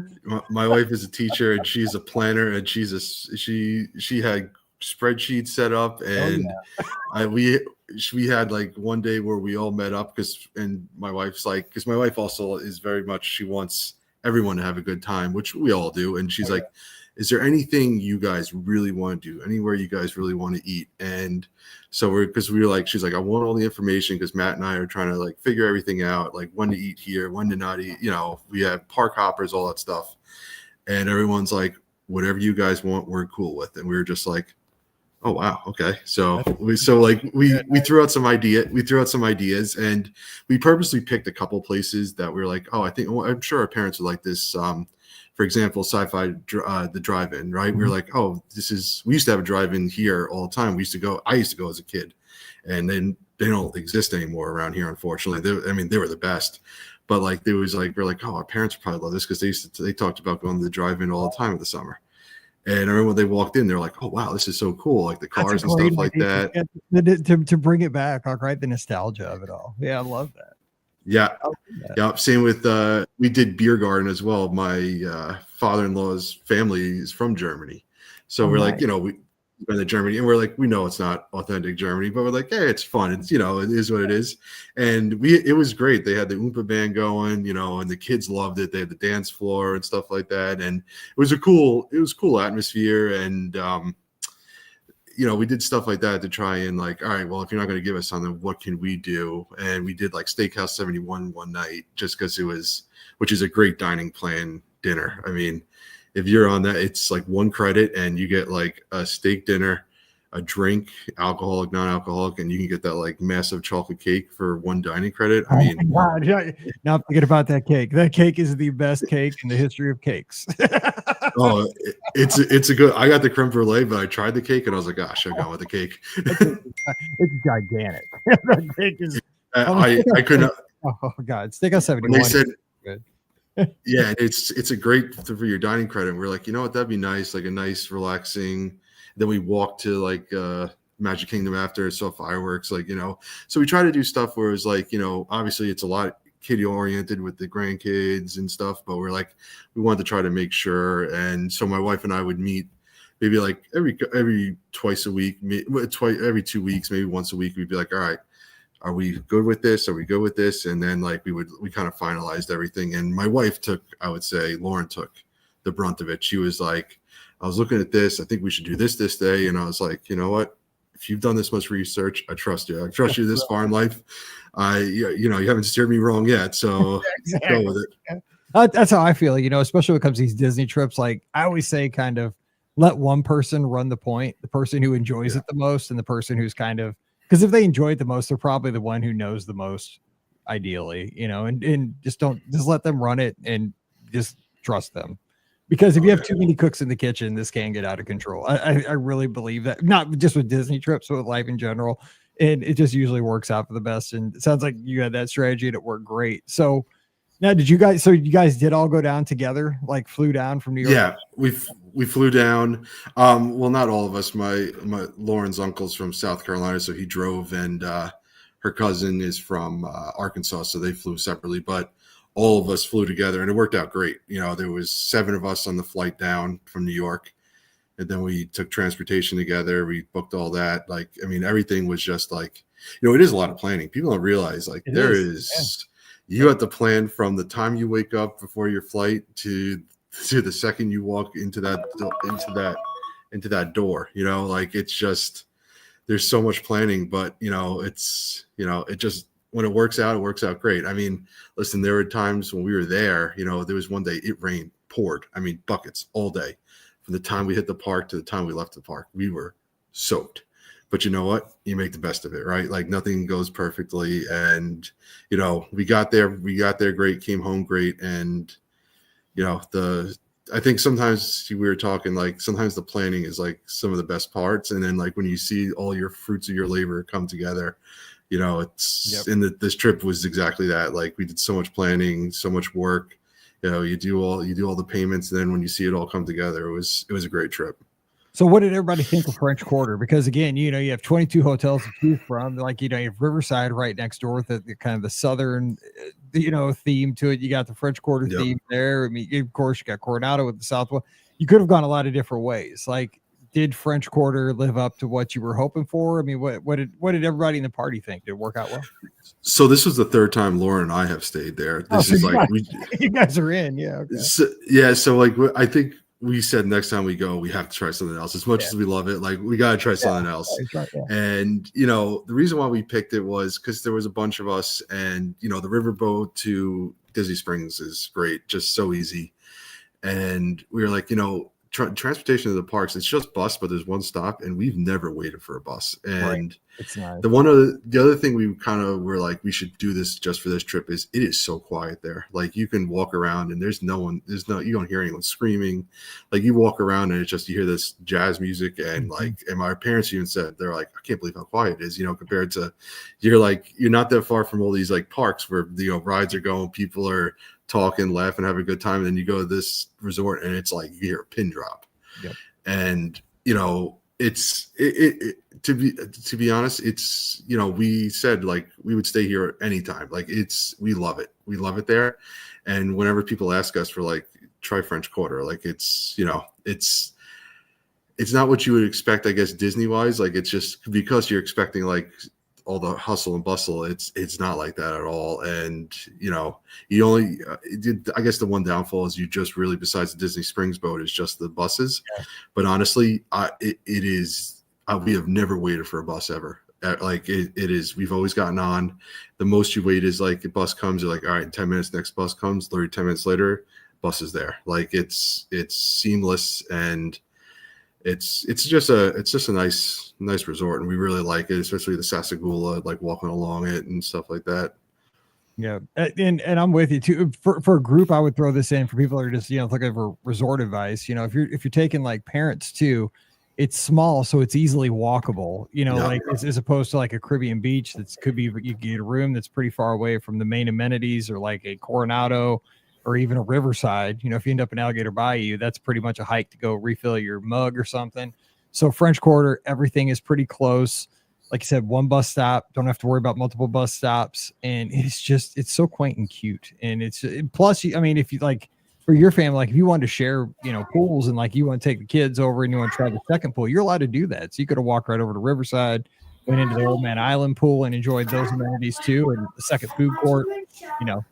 My wife is a teacher and she's a planner, and she had spreadsheets set up, and we had like one day where we all met up and my wife's like, because my wife also is very much, she wants everyone to have a good time, which we all do. And she's like, is there anything you guys really want to do? Anywhere you guys really want to eat? And so she's like, I want all the information because Matt and I are trying to like figure everything out, like when to eat here, when to not eat. You know, we have park hoppers, all that stuff. And everyone's like, whatever you guys want, we're cool with. And we were just like, oh wow, okay. So we threw out some ideas, and we purposely picked a couple places that we were like, oh, I'm sure our parents would like this. For example, Sci-Fi, the drive-in, right? We were like, oh, we used to have a drive-in here all the time. I used to go as a kid, and then they don't exist anymore around here, unfortunately. They were the best. But like, we're like, oh, our parents probably love this because they talked about going to the drive-in all the time in the summer. And I remember when they walked in, they're like, oh, wow, this is so cool. Like the cars and stuff like that. To bring it back, right? The nostalgia of it all. Yeah, I love that. Yeah. Yeah. Same with, we did Biergarten as well. My father-in-law's family is from Germany. So we're like, you know, we've been to Germany, and we're like, we know it's not authentic Germany, but we're like, hey, it's fun. It's, you know, it is what it is. And it was great. They had the Oompa band going, you know, and the kids loved it. They had the dance floor and stuff like that. And it was cool atmosphere. And, you know, we did stuff like that to try and like, all right, well, if you're not going to give us something, what can we do? And we did like Steakhouse 71 one night just because which is a great dining plan dinner. I mean, if you're on that, it's like 1 credit and you get like a steak dinner, a drink, alcoholic, non-alcoholic, and you can get that like massive chocolate cake for 1 dining credit. I mean, God. Now forget about that cake. That cake is the best cake in the history of cakes. Oh, it's a good. I got the creme brulee, but I tried the cake and I was like, gosh, I've gone with the cake. It's gigantic. That cake is. I couldn't. Oh God, Steakhouse 71. They said, good. Yeah, it's a great for your dining credit. And we're like, you know what, that'd be nice, like a nice relaxing. Then we walked to like Magic Kingdom after, saw fireworks, like, you know. So we try to do stuff where it's like, you know, obviously it's a lot kiddie oriented with the grandkids and stuff, but we're like, we wanted to try to make sure. And so my wife and I would meet maybe like every twice a week, every 2 weeks, maybe once a week. We'd be like, all right, are we good with this? Are we good with this? And then like we kind of finalized everything. And my wife Lauren took the brunt of it. She was like, I was looking at this. I think we should do this day. And I was like, you know what? if you've done this much research, I trust you. I trust you this far in life. You haven't steered me wrong yet. So Exactly. go with it. That's how I feel, especially when it comes to these Disney trips. Like I always say, kind of let one person run the point, the person who enjoys it the most, and the person who's kind of, because if they enjoy it the most, they're probably the one who knows the most, ideally, and just let them run it and just trust them. Because if you have too many cooks in the kitchen, this can get out of control. I really believe that, not just with Disney trips, but with life in general. And it just usually works out for the best. And it sounds like you had that strategy and it worked great. So now, you guys did all go down together, like flew down from New York? Yeah, we flew down. Well, not all of us. My Lauren's uncle's from South Carolina, so he drove, and her cousin is from Arkansas, so they flew separately. But all of us flew together, and it worked out great. There was 7 of us on the flight down from New York, and then we took transportation together. We booked all that. Everything was just like, it is a lot of planning. People don't realize, like, you have to plan from the time you wake up before your flight to the second you walk into that door. It's just, there's so much planning, but it just, when it works out great. Listen, there were times when we were there, there was one day it rained, poured, buckets all day. From the time we hit the park to the time we left the park, we were soaked. But you know what? You make the best of it, right? Like, nothing goes perfectly. And, we got there great, came home great. And, I think sometimes we were talking, like, sometimes the planning is like some of the best parts. And then, like, when you see all your fruits of your labor come together, this trip was exactly that. Like, we did so much planning, so much work, you do all the payments. And then when you see it all come together, it was a great trip. So what did everybody think of French Quarter? Because again, you have 22 hotels to choose from. Like, you have Riverside right next door with the kind of the southern, theme to it. You got the French Quarter theme there. Of course, you got Coronado with the Southwest. You could have gone a lot of different ways. Like, did French Quarter live up to what you were hoping for? What did everybody in the party think? Did it work out well? So this was the 3rd time Lauren and I have stayed there. This is like, you guys are in, yeah. Okay. So like, I think we said next time we go, we have to try something else. As much as we love it, like, we got to try something else. Right, yeah. And, the reason why we picked it was because there was a bunch of us, and, the riverboat to Disney Springs is great, just so easy. And we were like, transportation to the parks, it's just bus, but there's one stop, and we've never waited for a bus. And it's nice. The other thing we kind of were like, we should do this just for this trip, is it is so quiet there. Like, you can walk around and you don't hear anyone screaming. Like, you walk around and it's just, you hear this jazz music, and and my parents even said, they're like, I can't believe how quiet it is, compared to, you're not that far from all these like parks where rides are going, people are talking, laughing, have a good time, and then you go to this resort and it's like you hear a pin drop. And to be honest, it's we said, like, we would stay here anytime. Like, we love it there. And whenever people ask us for, like, try French Quarter, like, it's not what you would expect, I guess, Disney wise. Like, it's just because you're expecting, like, all the hustle and bustle, it's not like that at all. And you only I guess the one downfall is you just really, besides the Disney Springs boat, is just the buses. But honestly, it is, we have never waited for a bus ever. Like, it is, we've always gotten on. The most you wait is, like, a bus comes, you're like, all right, in 10 minutes next bus comes, literally 10 minutes later bus is there. Like, it's seamless, and it's just a nice resort, and we really like it, especially the Sassagoula, like, walking along it and stuff like that. Yeah, and I'm with you too. For a group, I would throw this in for people that are just looking for resort advice. If you're taking, like, parents too, it's small, so it's easily walkable. Like, as opposed to, like, a Caribbean beach could be, you get a room that's pretty far away from the main amenities, or like a Coronado, or even a Riverside. If you end up in Alligator Bayou, that's pretty much a hike to go refill your mug or something. So French Quarter, everything is pretty close. Like you said, one bus stop, don't have to worry about multiple bus stops. And it's so quaint and cute. And plus, if you, like, for your family, like, if you wanted to share, pools, and, like, you want to take the kids over and you want to try the second pool, you're allowed to do that. So you could have walked right over to Riverside, went into the Old Man Island pool, and enjoyed those amenities too, and the second food court,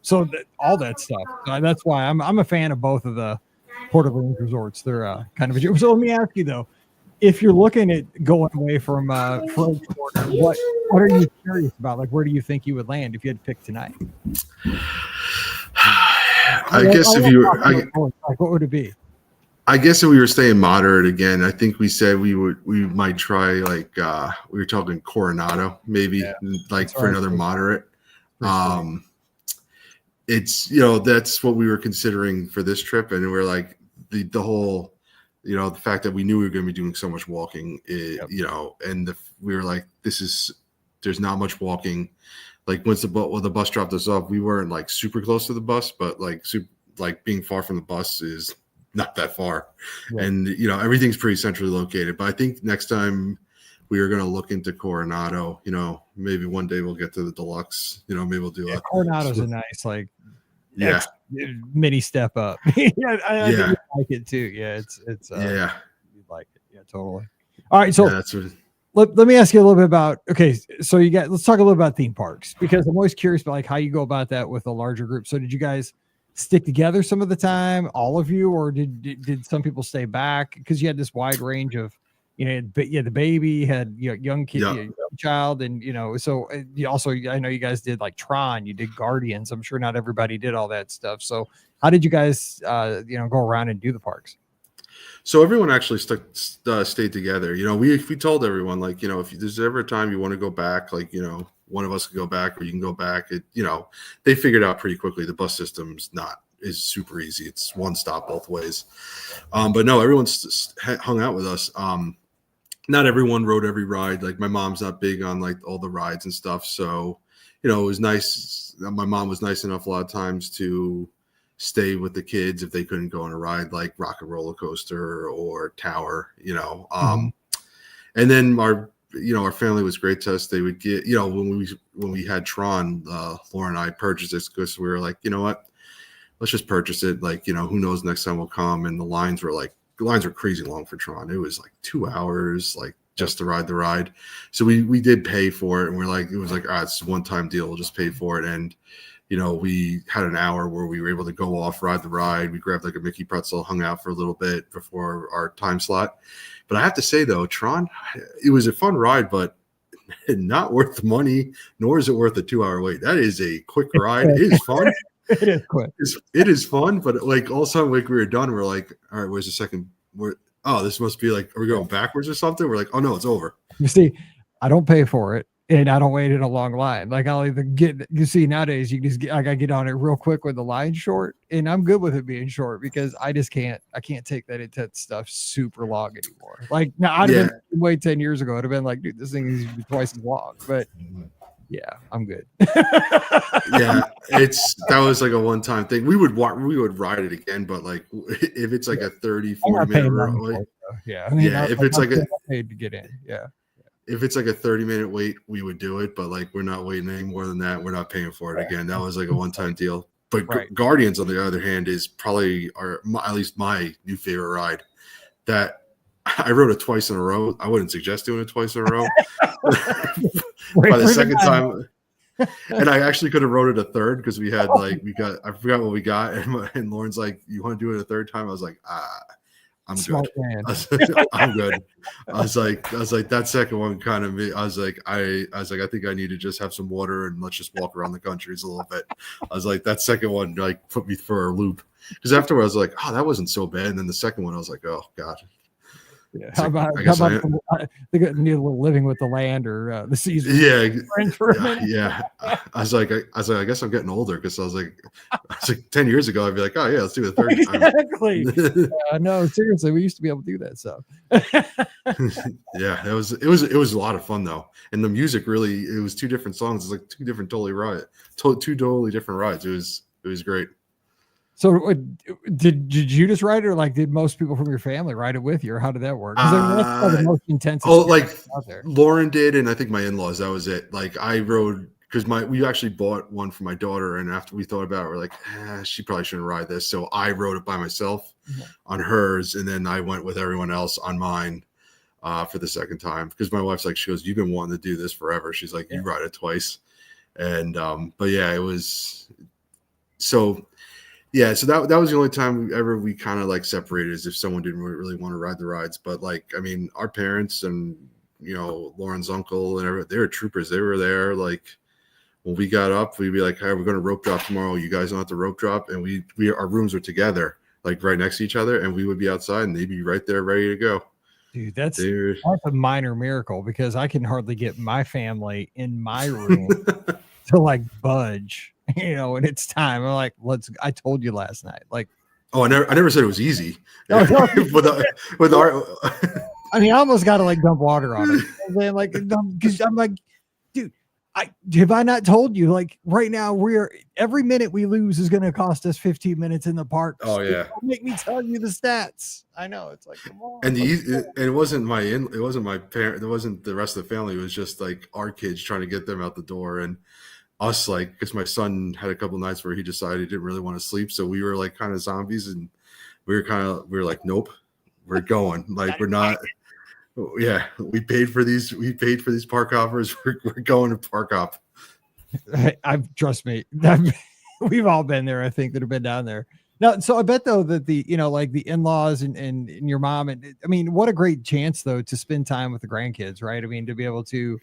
so all that stuff. That's why I'm a fan of both of the Port Orleans resorts. They're kind of so let me ask you though, if you're looking at going away from French Quarter, what are you curious about? Like, where do you think you would land if you had to pick tonight? I guess if you were, like, what would it be? I guess if we were staying moderate again, I think we said we might try like we were talking Coronado, maybe like for another moderate. It's that's what we were considering for this trip, and we're like the whole the fact that we knew we were going to be doing so much walking, and we were like, there's not much walking. Like once the bus dropped us off, we weren't like super close to the bus, but like being far from the bus is not that far. Yeah. And everything's pretty centrally located. But I think next time we are going to look into Coronado. Maybe one day we'll get to the deluxe. Maybe we'll do Coronado's a nice mini step up. I think you like it too. Yeah, it's you like it. Yeah, totally. All right, so let me ask you a little bit about. Okay, so let's talk a little about theme parks, because I'm always curious about like how you go about that with a larger group. So did you guys stick together some of the time, all of you, or did some people stay back because you had this wide range of the baby had young kid, young child, and so you also, I know you guys did like Tron, you did Guardians. I'm sure not everybody did all that stuff. So how did you guys go around and do the parks? So everyone actually stayed together. We told everyone, like, if there's ever a time you want to go back, like, one of us could go back or you can go back. They figured out pretty quickly the bus system's is super easy. It's one stop both ways. But no, everyone's hung out with us. Not everyone rode every ride. Like my mom's not big on like all the rides and stuff. So, it was nice. My mom was nice enough a lot of times to stay with the kids if they couldn't go on a ride like Rocket Roller Coaster or Tower, and then our family was great to us. They would get, when we had Tron, Laura and I purchased this because we were like, you know what, let's just purchase it. Like, who knows, next time we'll come. And the lines were crazy long for Tron. It was like 2 hours, like just to ride the ride. So we did pay for it, and we're like, it was like, it's a one-time deal. We'll just pay for it. And, we had an hour where we were able to go off, ride the ride. We grabbed like a Mickey pretzel, hung out for a little bit before our time slot. But I have to say though, Tron, it was a fun ride, but not worth the money, nor is it worth a 2-hour wait. That is a quick ride. It is fun. It is quick. It is fun, but like all of a sudden, like we were done, we're like, all right, where's the second? This must be like, are we going backwards or something? We're like, oh no, it's over. You see, I don't pay for it, and I don't wait in a long line. Like I'll either nowadays you just I get on it real quick when the line's short, and I'm good with it being short because I can't take that intense stuff super long anymore. Like now I'd have been wait 10 years ago, I'd have been like, dude, this thing is twice as long, but yeah, I'm good. That was like a one-time thing. We would ride it again, but like if it's like a 30-40 minute wait, if it's like paid to get in, if it's like a 30-minute wait, we would do it, but like we're not waiting any more than that. We're not paying for it again. That was like a one-time deal. But Guardians, on the other hand, is probably at least my new favorite ride. That I rode it twice in a row. I wouldn't suggest doing it twice in a row. By the second time, and I actually could have rode it a third because we had I forgot what we got, and Lauren's like, "You want to do it a third time?" I was like, I'm good. I'm good. I was like, that second one kind of me. I was like, I think I need to just have some water and let's just walk around the countries a little bit. I was like, that second one like put me for a loop, because afterwards I was like, oh, that wasn't so bad. And then the second one I was like, oh God. Yeah. How about I think I need a little living with the land or the season. Yeah. I was like, I guess I'm getting older, because I was like 10 years ago, I'd be like, oh yeah, let's do the third time. Exactly. No, seriously, we used to be able to do that stuff. Yeah, it was a lot of fun though, and the music really, it was two different songs. It's like two totally different rides. It was great. So did you just ride it, or like did most people from your family ride it with you, or how did that work? Because that's the most intense. Like out there. Lauren did, and I think my in-laws, that was it. Like I rode, because we actually bought one for my daughter, and after we thought about it, we're like, she probably shouldn't ride this. So I rode it by myself on hers, and then I went with everyone else on mine for the second time, because my wife's like, she goes, you've been wanting to do this forever. She's like, you ride it twice. And but yeah, it was so. Yeah, so that was the only time we kind of like separated, is if someone didn't really want to ride the rides. But like, I mean, our parents and Lauren's uncle and everything, they were troopers. They were there. Like when we got up, we'd be like, "Hey, we're going to rope drop tomorrow. You guys don't have to rope drop." And we our rooms were together, like right next to each other, and we would be outside, and they'd be right there, ready to go. Dude, They were... that's a minor miracle, because I can hardly get my family in my room to like budge, and it's time. I'm like, I told you last night. Like, Oh, I never said it was easy. no, with our I mean, I almost got to like dump water on it. Then like, because I'm like, dude, have I not told you? Like right now, every minute we lose is going to cost us 15 minutes in the park. Oh yeah, don't make me tell you the stats. I know, it's like, come on. And it wasn't it wasn't my parent. It wasn't the rest of the family. It was just like our kids trying to get them out the door, and us, like, because my son had a couple nights where he decided he didn't really want to sleep, so we were like kind of zombies, and we were like, nope, we're going. Like, we're not. Yeah, we paid for these park hoppers. We're going to park hop. Trust me, we've all been there. I think that have been down there. Now, so I bet though that the like the in-laws and your mom, and I mean, what a great chance though to spend time with the grandkids, right? I mean, to be able to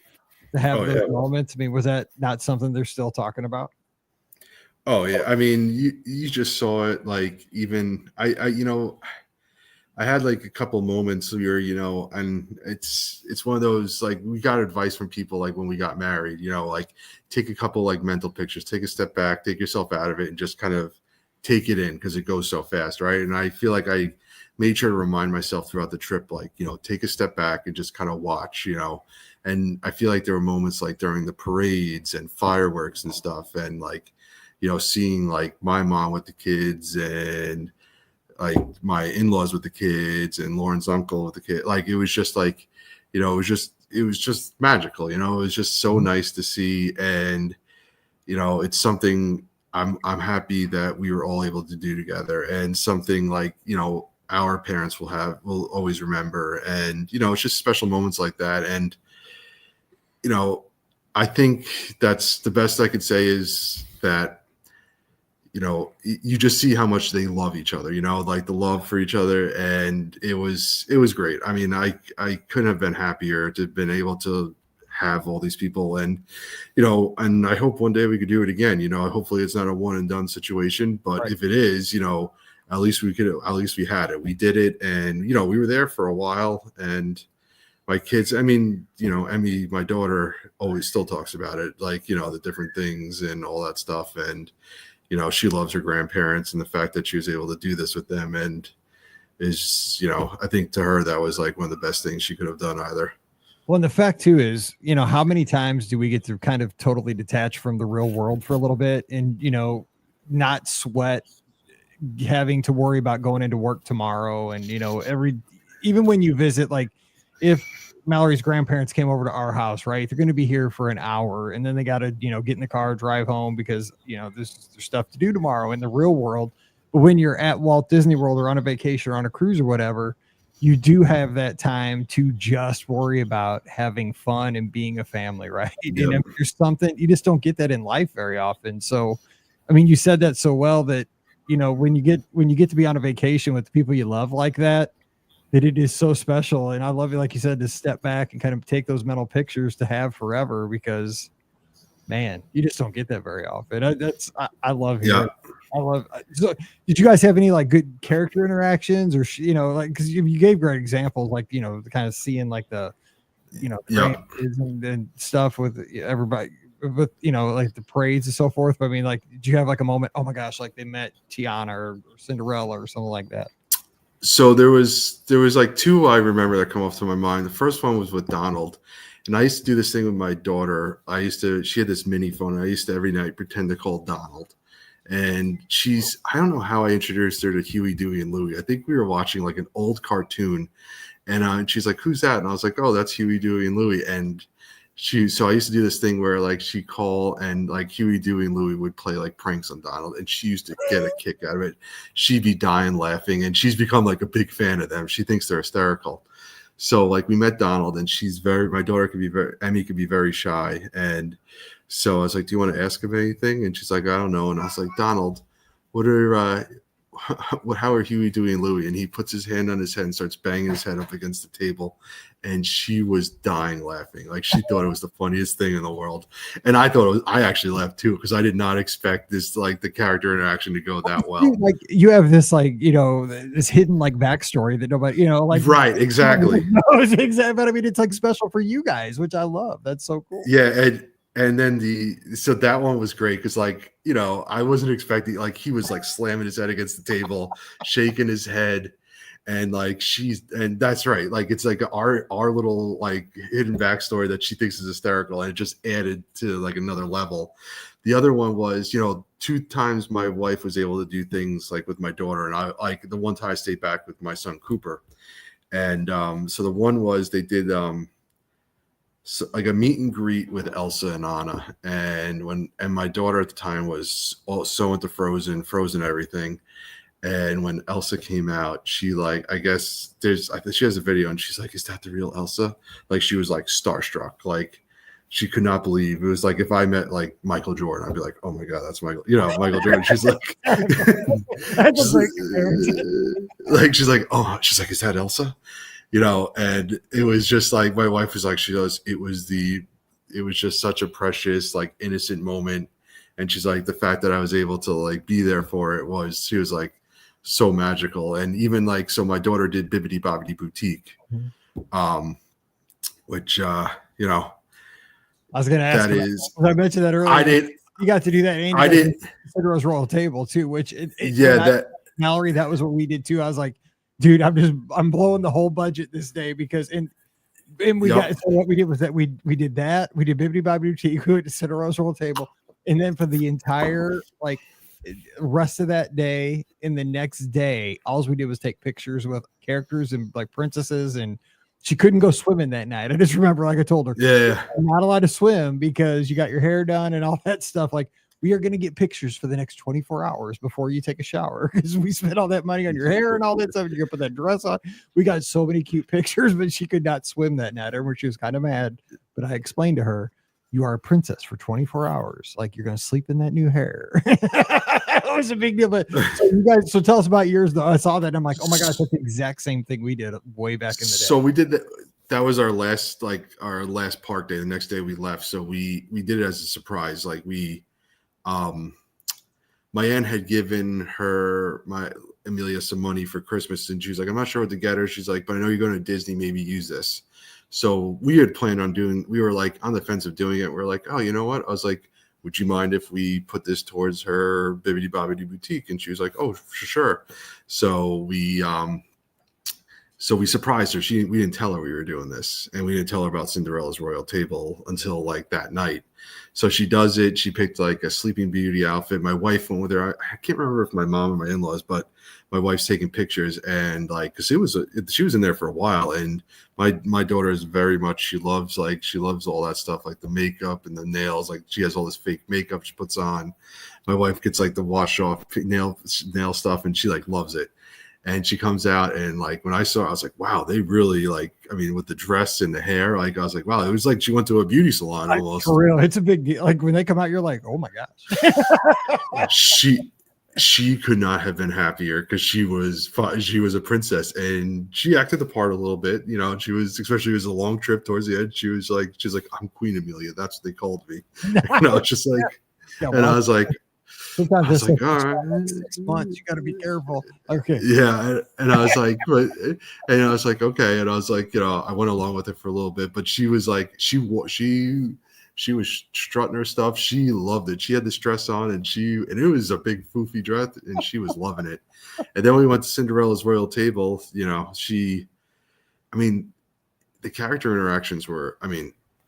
have those moments. I mean, was that not something they're still talking about? Oh yeah, I mean, you just saw it. Like, even I had like a couple moments where, and it's one of those, like, we got advice from people, like when we got married, like, take a couple like mental pictures, take a step back, take yourself out of it, and just kind of take it in, because it goes so fast, right? And I feel like I made sure to remind myself throughout the trip, like, take a step back and just kind of watch, and I feel like there were moments like during the parades and fireworks and stuff, and like, seeing like my mom with the kids, and like my in-laws with the kids, and Lauren's uncle with the kid. Like, it was just like, it was just magical, it was just so nice to see. And, it's something I'm happy that we were all able to do together, and something like, our parents will always remember. And, it's just special moments like that. And, I think that's the best I could say, is that, you just see how much they love each other, like the love for each other. And it was great. I mean, I couldn't have been happier to have been able to have all these people. And, and I hope one day we could do it again. Hopefully it's not a one and done situation, but right. If it is, at least we had it. We did it. And, we were there for a while. And my kids, I mean, Emmy, my daughter, always still talks about it, like, the different things and all that stuff. And, she loves her grandparents, and the fact that she was able to do this with them, and is, I think to her, that was like one of the best things she could have done either. Well, and the fact too is, how many times do we get to kind of totally detach from the real world for a little bit, and, not sweat having to worry about going into work tomorrow. And, even when you visit, like if Mallory's grandparents came over to our house, right, they're going to be here for an hour, and then they got to, get in the car, drive home, because, there's stuff to do tomorrow in the real world. But when you're at Walt Disney World or on a vacation or on a cruise or whatever, you do have that time to just worry about having fun and being a family, right? Yep. And if there's something, you just don't get that in life very often. So, I mean, you said that so well, that, when you get to be on a vacation with the people you love like that it is so special. And I love it, like you said, to step back and kind of take those mental pictures to have forever, because, man, you just don't get that very often. I love it. Yeah. I love. So, did you guys have any like good character interactions, or like, because you gave great examples, like the kind of seeing like the and stuff with everybody, with like the parades and so forth. But I mean, like, did you have like a moment? Oh my gosh, like they met Tiana or Cinderella or something like that? So there was like two I remember that come off to my mind. The first one was with Donald. And I used to do this thing with my daughter. She had this mini phone. And I used to every night pretend to call Donald. And I don't know how I introduced her to Huey, Dewey, and Louie. I think we were watching like an old cartoon. And she's like, "Who's that?" And I was like, "Oh, that's Huey, Dewey, and Louie." And so I used to do this thing where like she'd call, and like Huey, Dewey, and Louie would play like pranks on Donald, and she used to get a kick out of it. She'd be dying laughing, and she's become like a big fan of them. She thinks they're hysterical. So like we met Donald, and my daughter Emmy could be very shy. And so I was like, "Do you want to ask him anything?" And she's like, "I don't know." And I was like, "Donald, what are how are Huey, Dewey, and Louie? And he puts his hand on his head and starts banging his head up against the table. And she was dying laughing. Like, she thought it was the funniest thing in the world. And I thought I actually laughed too, because I did not expect this, like, the character interaction to go that well. Like, you have this, like, you know, this hidden, like, backstory that nobody, you know, like, right, exactly. knows exactly. But I mean, it's like special for you guys, which I love. That's so cool. Yeah, and then so that one was great because, like, you know, I wasn't expecting, like, he was like slamming his head against the table, shaking his head, and like and that's right, like, it's like our little, like, hidden backstory that she thinks is hysterical, and it just added to, like, another level. The other one was, you know, 2 times my wife was able to do things like with my daughter, and I, like, the one time I stayed back with my son Cooper, and so the one was they did so, like, a meet and greet with Elsa and Anna, and my daughter at the time was so into Frozen everything, and when Elsa came out, she, like, I guess I think she has a video, and she's like, "Is that the real Elsa?" Like, she was like starstruck, like, she could not believe it was. Like, if I met, like, Michael Jordan, I'd be like, "Oh my god, that's Michael," you know, Michael Jordan. She's like, That's a great she's like, "Oh," she's like, "Is that Elsa?" You know, and it was just like, my wife was like, she goes, it was just such a precious, like, innocent moment. And she's like, the fact that I was able to, like, be there for it she was like so magical. And even, like, so my daughter did Bibbidi Bobbidi Boutique, which, you know, I was going to ask, I mentioned that earlier. I did. You got to do that. And I did. Cinderella's Royal Table too, which Mallory, that was what we did too. I was like, dude, I'm blowing the whole budget this day because we got, so what we did was that we did Bibbidi Bobbidi Boutique, we went to Cinderella's Royal Table, and then for the entire, like, rest of that day and the next day, all we did was take pictures with characters and, like, princesses, and she couldn't go swimming that night. I just remember, like, I told her, I'm not allowed to swim because you got your hair done and all that stuff. Like, we are going to get pictures for the next 24 hours before you take a shower because we spent all that money on your hair and all that stuff. You're going to put that dress on. We got so many cute pictures, but she could not swim that night. I remember she was kind of mad, but I explained to her, you are a princess for 24 hours. Like, you're going to sleep in that new hair. It was a big deal. But so tell us about yours, though. I saw that and I'm like, oh my gosh, that's the exact same thing we did way back in the day. So we did that. That was our last park day. The next day we left. So we did it as a surprise. Like, my aunt had given my Amelia some money for Christmas, and she was like, I'm not sure what to get her. She's like, but I know you're going to Disney, maybe use this. So we had planned on we were, like, on the fence of doing it. We're like, oh, you know what? I was like, would you mind if we put this towards her Bibbidi Bobbidi Boutique? And she was like, oh, for sure. So we surprised her. We didn't tell her we were doing this, and we didn't tell her about Cinderella's Royal Table until, like, that night. So she does it. She picked, like, a Sleeping Beauty outfit. My wife went with her. I can't remember if my mom or my in-laws, but my wife's taking pictures, and, like, because she was in there for a while, and my daughter is very much, she loves all that stuff, like the makeup and the nails. Like, she has all this fake makeup she puts on. My wife gets, like, the wash off nail stuff, and she, like, loves it. And she comes out, and, like, when I saw her, I was like, wow, they really, like, I mean, with the dress and the hair, like, I was like, wow, it was like she went to a beauty salon almost. For real, it's a big deal. Like, when they come out, you're like, oh my gosh. She could not have been happier because she was a princess, and she acted the part a little bit, you know. And she was, especially, it was a long trip towards the end. She's like, I'm Queen Amelia. That's what they called me. You know, it's just like, and I was like, sometimes it's like, all right, 6 months, you got to be careful. Okay. Yeah. And I was like, and I was like, okay. And I was like, you know, I went along with it for a little bit, but she was like, she was strutting her stuff. She loved it. She had this dress on, and it was a big foofy dress, and she was loving it. And then we went to Cinderella's Royal Table. You know, the character interactions were,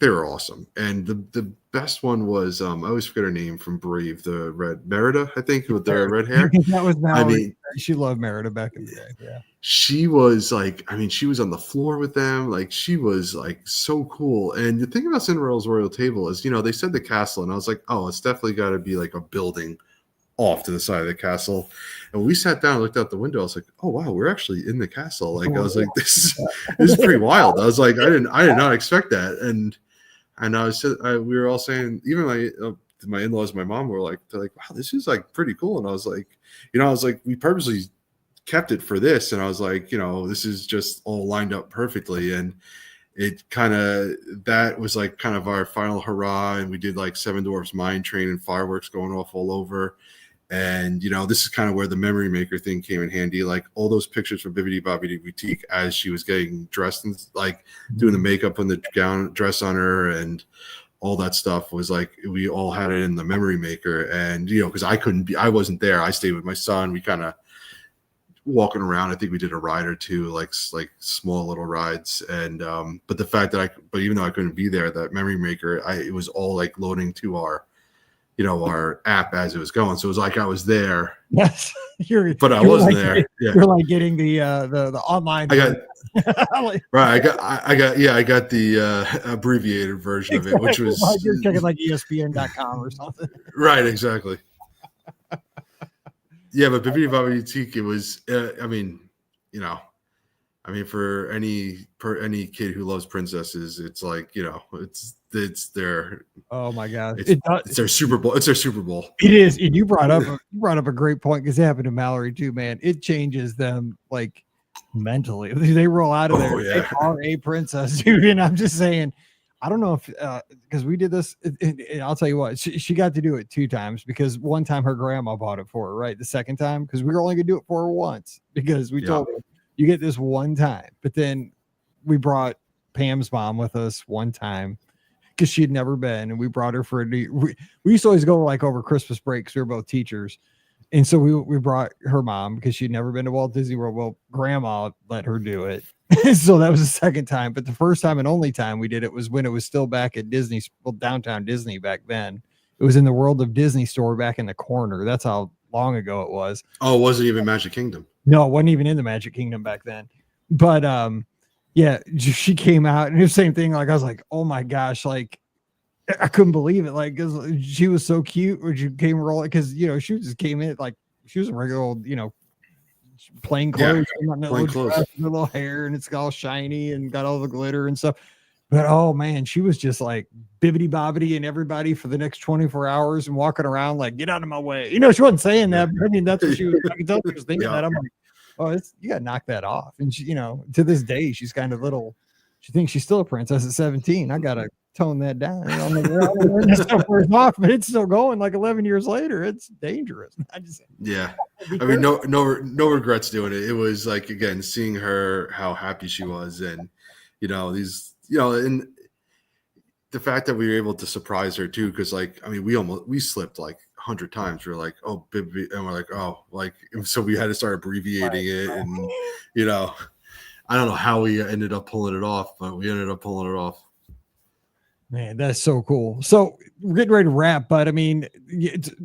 they were awesome. And the best one was, I always forget her name from Brave, the red Merida, I think, with the red hair. That was Mallory. She loved Merida back in the day. Yeah. She was like, she was on the floor with them. Like, she was, like, so cool. And the thing about Cinderella's Royal Table is, you know, they said the castle, and I was like, oh, it's definitely got to be, like, a building off to the side of the castle. And when we sat down and looked out the window, I was like, oh wow, we're actually in the castle. Like, I was like, this is pretty wild. I was like, I did not expect that. And we were all saying, even my in-laws, my mom were like, they're like, wow, this is like pretty cool. And I was like, we purposely kept it for this. And I was like, this is just all lined up perfectly. And it kind of, that was like kind of our final hurrah. And we did like Seven Dwarfs Mine Train and fireworks going off all over. And, this is kind of where the memory maker thing came in handy. Like all those pictures from Bibbidi Bobbidi Boutique as she was getting dressed and like doing the makeup and the gown dress on her and all that stuff was like, we all had it in the memory maker. And, because I wasn't there. I stayed with my son. We kind of walking around. I think we did a ride or two, like small little rides. And, but the fact that but even though I couldn't be there, that memory maker, it was all like loading to our app as it was going. So it was like I was there. Yes, but I wasn't there. Yeah. You're like getting the online. I got right. I got the abbreviated version of it, which was like you're checking like ESPN.com or something. Right, exactly. Yeah, but Bibbidi Bobbidi Boutique, it was. For any kid who loves princesses, it's like it's their. Oh my gosh! It's their Super Bowl. It's their Super Bowl. It is. And you brought up a great point because it happened to Mallory too, man. It changes them like mentally. They roll out of there. Oh, yeah. They are a princess, dude. And I'm just saying, I don't know if because we did this, and I'll tell you what, she got to do it 2 times because one time her grandma bought it for her, right? The second time because we were only gonna do it for her once because we told her you get this one time. But then we brought Pam's mom with us one time because she had never been, and we brought her for we used to always go like over Christmas break because we were both teachers. And so we brought her mom because she'd never been to Walt Disney World. Well, grandma let her do it. So that was the second time. But the first time and only time we did it was when it was still back at Disney, downtown Disney back then. It was in the World of Disney store back in the corner. That's how long ago it was. Oh, it wasn't even Magic Kingdom. No, it wasn't even in the Magic Kingdom back then. But yeah, she came out and it was the same thing. Like I was like, oh my gosh, like I couldn't believe it. Like, cause she was so cute when she came rolling. Because she just came in like she was a regular old, plain clothes, her little hair, and it's all shiny and got all the glitter and stuff. But oh man, she was just like bibbidi bobbidi and everybody for the next 24 hours and walking around like, get out of my way. She wasn't saying that, but I mean that's what she was. I can tell she was thinking that. I'm like, oh, you gotta knock that off. And she, to this day, she's kind of little. She thinks she's still a princess at 17. I gotta tone that down. Off, but it's still going. Like 11 years later, it's dangerous. I mean, no regrets doing it. It was like again seeing her how happy she was, and and the fact that we were able to surprise her too, because like I mean, we slipped like 100 times. We were like, oh, Bibby, and we're like, oh, like so we had to start abbreviating it, and I don't know how we ended up pulling it off, but we ended up pulling it off. Man, that's so cool. So we're getting ready to wrap, but I mean,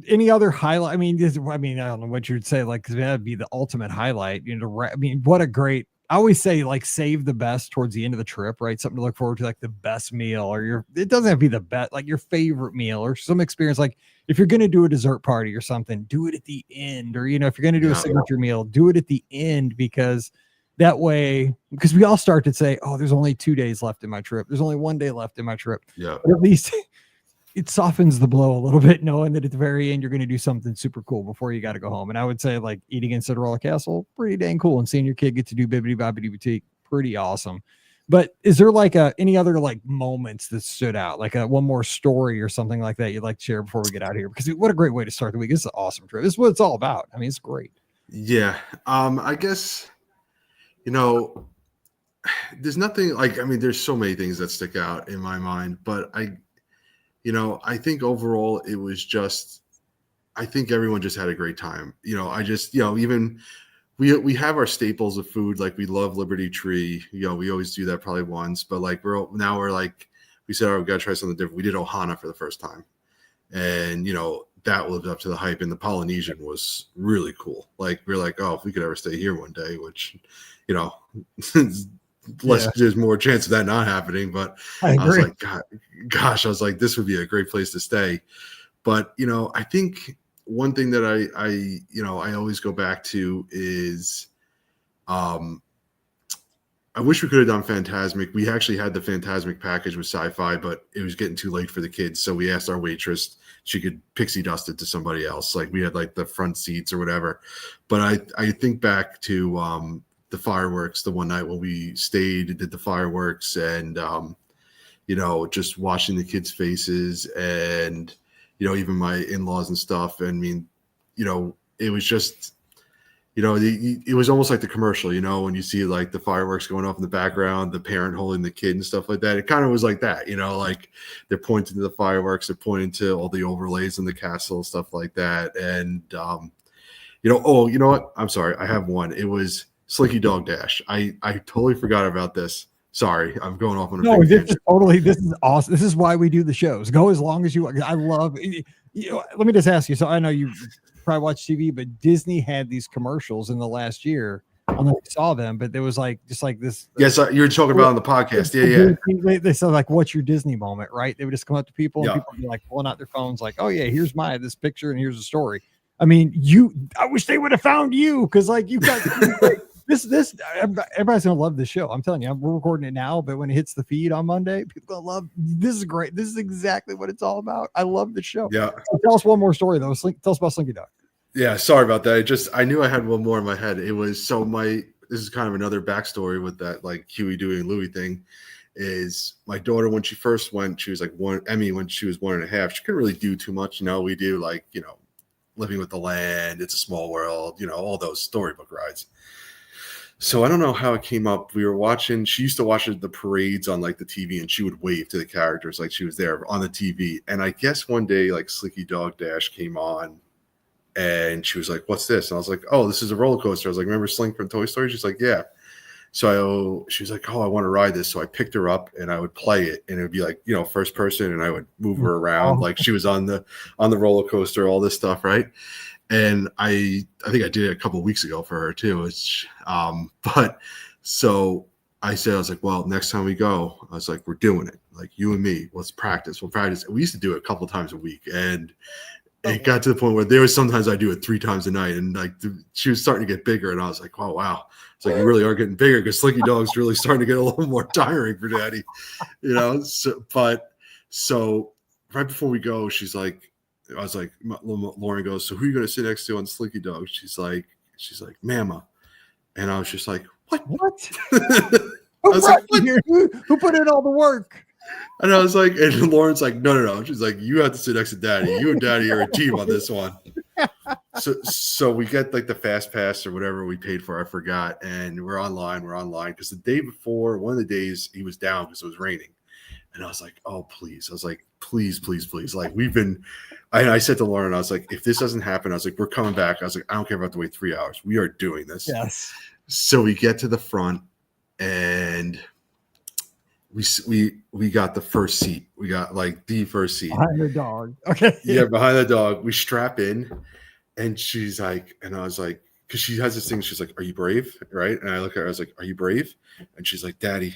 any other highlight? I mean, I don't know what you'd say, like, because that'd be the ultimate highlight. I mean, what a great. I always say, like, save the best towards the end of the trip, right? Something to look forward to, like the best meal, or it doesn't have to be the best, like your favorite meal, or some experience. Like if you're gonna do a dessert party or something, do it at the end, or if you're gonna do a signature meal, do it at the end because. That way, because we all start to say, oh, there's only 2 days left in my trip. There's only 1 day left in my trip. Yeah. But at least it softens the blow a little bit, knowing that at the very end, you're going to do something super cool before you got to go home. And I would say like eating in Cinderella Castle, pretty dang cool. And seeing your kid get to do Bibbidi Bobbidi Boutique, pretty awesome. But is there like any other like moments that stood out, like one more story or something like that you'd like to share before we get out of here? Because what a great way to start the week. It's an awesome trip. This is what it's all about. I mean, it's great. Yeah. I guess, there's nothing like, I mean, there's so many things that stick out in my mind, but I think overall it was just, I think everyone just had a great time. I just, even we have our staples of food. Like we love Liberty Tree. We always do that probably once, but like we're like, we said, oh, we got to try something different. We did Ohana for the first time. And, that lived up to the hype. And the Polynesian was really cool. Like we're like, oh, if we could ever stay here one day, which, there's more chance of that not happening. But I was like, gosh, I was like, this would be a great place to stay. But, I think one thing that I always go back to is I wish we could have done Phantasmic. We actually had the Phantasmic package with Sci-Fi, but it was getting too late for the kids. So we asked our waitress she could pixie dust it to somebody else. Like we had like the front seats or whatever. But I think back to the fireworks the one night when we stayed and did the fireworks, and you know, just watching the kids' faces, and you know, even my in-laws and stuff. I mean, you know, it was just, you know, it was almost like the commercial, you know, when you see like the fireworks going off in the background, the parent holding the kid and stuff like that. It kind of was like that, you know, like they're pointing to the fireworks, they're pointing to all the overlays in the castle, stuff like that. And, you know, oh, you know what? I'm sorry. I have one. It was Slinky Dog Dash. I totally forgot about this. Sorry. I'm going off on a big tangent. This is awesome. This is why we do the shows. Go as long as you want. I love, you know, let me just ask you. So I know you probably watch TV, but Disney had these commercials in the last year. I don't know if you saw them, but there was like just like this. Yes, you were talking about on the podcast. Yeah. They said like, "What's your Disney moment?" Right? They would just come up to people, and people would be like pulling out their phones, like, "Oh yeah, here's this picture, and here's a story." I mean, I wish they would have found you, because like you got this. Everybody's gonna love this show. I'm telling you, we're recording it now, but when it hits the feed on Monday, people gonna love. This is great. This is exactly what it's all about. I love the show. Yeah. So tell us one more story though. Tell us about Slinky Dog. Yeah, sorry about that. I knew I had one more in my head. It was this is kind of another backstory with that like Huey, Dewey, and Louie thing. Is my daughter, when she first went, she was like when she was 1.5, she couldn't really do too much. You know, we do like, you know, Living with the Land, It's a Small World, you know, all those storybook rides. So I don't know how it came up. We were watching, she used to watch the parades on like the TV, and she would wave to the characters like she was there on the TV. And I guess one day like Slinky Dog Dash came on, and she was like, "What's this?" And I was like, "Oh, this is a roller coaster." I was like, "Remember Slink from Toy Story?" She's like, "Yeah." So she was like, "Oh, I want to ride this." So I picked her up and I would play it, and it would be like, you know, first person, and I would move her around like she was on the roller coaster, all this stuff, right? And I think I did it a couple of weeks ago for her too. But so I said, I was like, "Well, next time we go," I was like, "We're doing it. Like you and me, let's practice. We'll practice." We used to do it a couple of times a week, and it got to the point where there was sometimes I do it 3 times a night, and like she was starting to get bigger, and I was like, "Oh wow!" It's like, you really are getting bigger, because Slinky Dog's really starting to get a little more tiring for Daddy, you know. So right before we go, she's like, I was like, Lauren goes, "So who are you going to sit next to on Slinky Dog?" She's like, "Mama," and I was just like, "What?" I was like, "What?" Who put in all the work? And I was like, and Lauren's like, no. She's like, "You have to sit next to Daddy. You and Daddy are a team on this one." So we get like the fast pass or whatever we paid for, I forgot. And we're online because the day before, one of the days, he was down because it was raining. And I was like, "Oh, please." I was like, please. Like I said to Lauren, I was like, "If this doesn't happen," I was like, "We're coming back." I was like, "I don't care about to wait 3 hours. We are doing this." Yes. So we get to the front, and we got the first seat. We got like the first seat behind the dog. Okay. Yeah, behind the dog. We strap in, and she's like, and I was like, because she has this thing. She's like, "Are you brave?" Right? And I look at her. I was like, "Are you brave?" And she's like, "Daddy,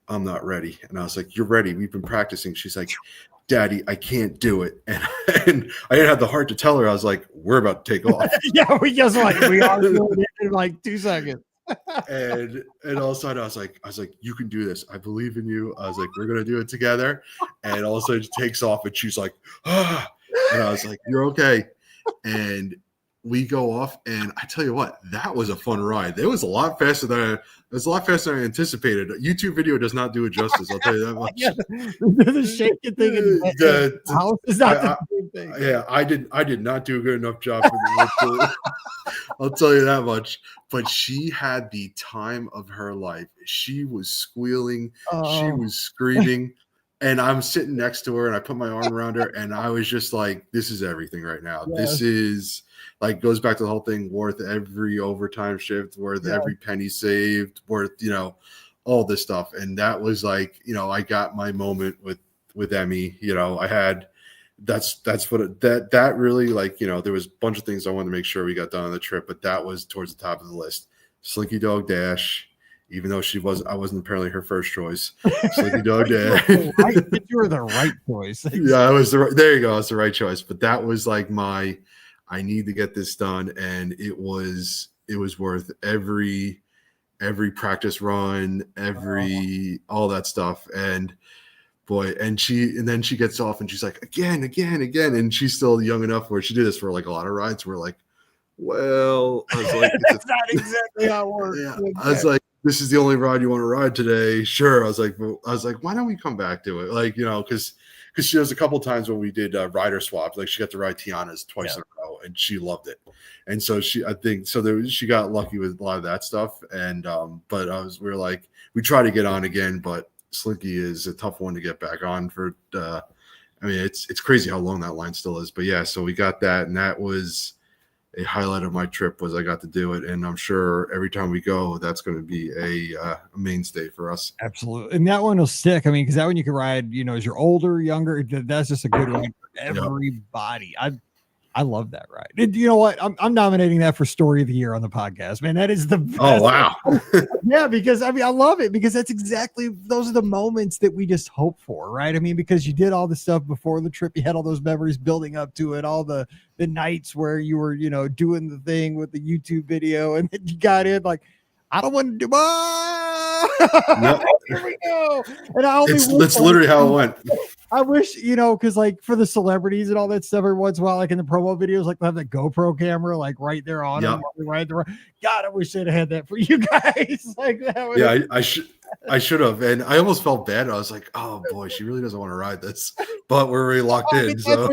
I'm not ready." And I was like, "You're ready. We've been practicing." She's like, "Daddy, I can't do it." And I didn't have the heart to tell her. I was like, "We're about to take off." Yeah, we are doing it in like 2 seconds. and all of a sudden I was like, "You can do this. I believe in you." I was like, "We're gonna do it together." And all of a sudden it takes off, and she's like, "Ah," and I was like, "You're okay." And we go off, and I tell you what, that was a fun ride. It was a lot faster than I anticipated. A YouTube video does not do it justice. I'll tell you that much. Yeah, the shaking thing in the house is not the same thing. Yeah, I did not do a good enough job for the I'll tell you that much. But she had the time of her life. She was squealing, she was screaming, and I'm sitting next to her, and I put my arm around her, and I was just like, "This is everything right now. Yes. This is like, goes back to the whole thing, worth every overtime shift, worth every penny saved, worth, you know, all this stuff." And that was like, you know, I got my moment with Emmy. You know, I had that's what that really, like, you know, there was a bunch of things I wanted to make sure we got done on the trip, but that was towards the top of the list. Slinky Dog Dash, even though I wasn't apparently her first choice. Slinky Dog Dash. You were the right choice. Yeah, there you go. It's the right choice. But that was like I need to get this done, and it was worth every every practice run, all that stuff. And boy, and then she gets off and she's like, again. And she's still young enough where she did this for like a lot of rides. We're like, well, I was like, that's not exactly how it works. Yeah, I was like, this is the only ride you want to ride today. Sure. I was like, why don't we come back to it? Like, because she does a couple of times when we did rider swaps, like she got to ride Tiana's twice in a row and she loved it. And so she got lucky with a lot of that stuff. And, but we were like, we try to get on again, but Slinky is a tough one to get back on for, I mean, it's crazy how long that line still is, but yeah, so we got that. And that was a highlight of my trip was I got to do it. And I'm sure every time we go, that's going to be a mainstay for us. Absolutely. And that one will stick. I mean, because that one you can ride, as you're older, younger, that's just a good ride for everybody. I love that ride. And you know what? I'm nominating that for story of the year on the podcast, man. That is the best. Oh, wow. Yeah, because I mean, I love it because those are the moments that we just hope for, right? I mean, because you did all the stuff before the trip, you had all those memories building up to it, all the nights where you were, doing the thing with the YouTube video, and then you got in like, I don't want to do Nope. Here we go. And that's literally how it went. I wish, because like for the celebrities and all that stuff, every once in a while, like in the promo videos, like they have that GoPro camera, like right there on them, right there. God, I wish they'd have had that for you guys. Like that. Yeah, I should have. And I almost felt bad. I was like, oh boy, she really doesn't want to ride this, but we're really locked in. So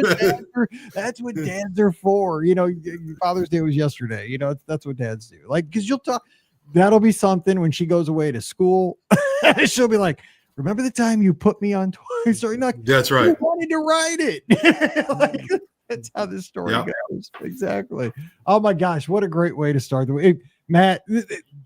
that's what dads are for. Father's Day was yesterday. That's what dads do. Like, because you'll talk. That'll be something when she goes away to school. She'll be like, remember the time you put me on twice? Or not? That's right. You wanted to ride it. Like, that's how this story goes. Exactly. Oh my gosh, what a great way to start the week. Matt,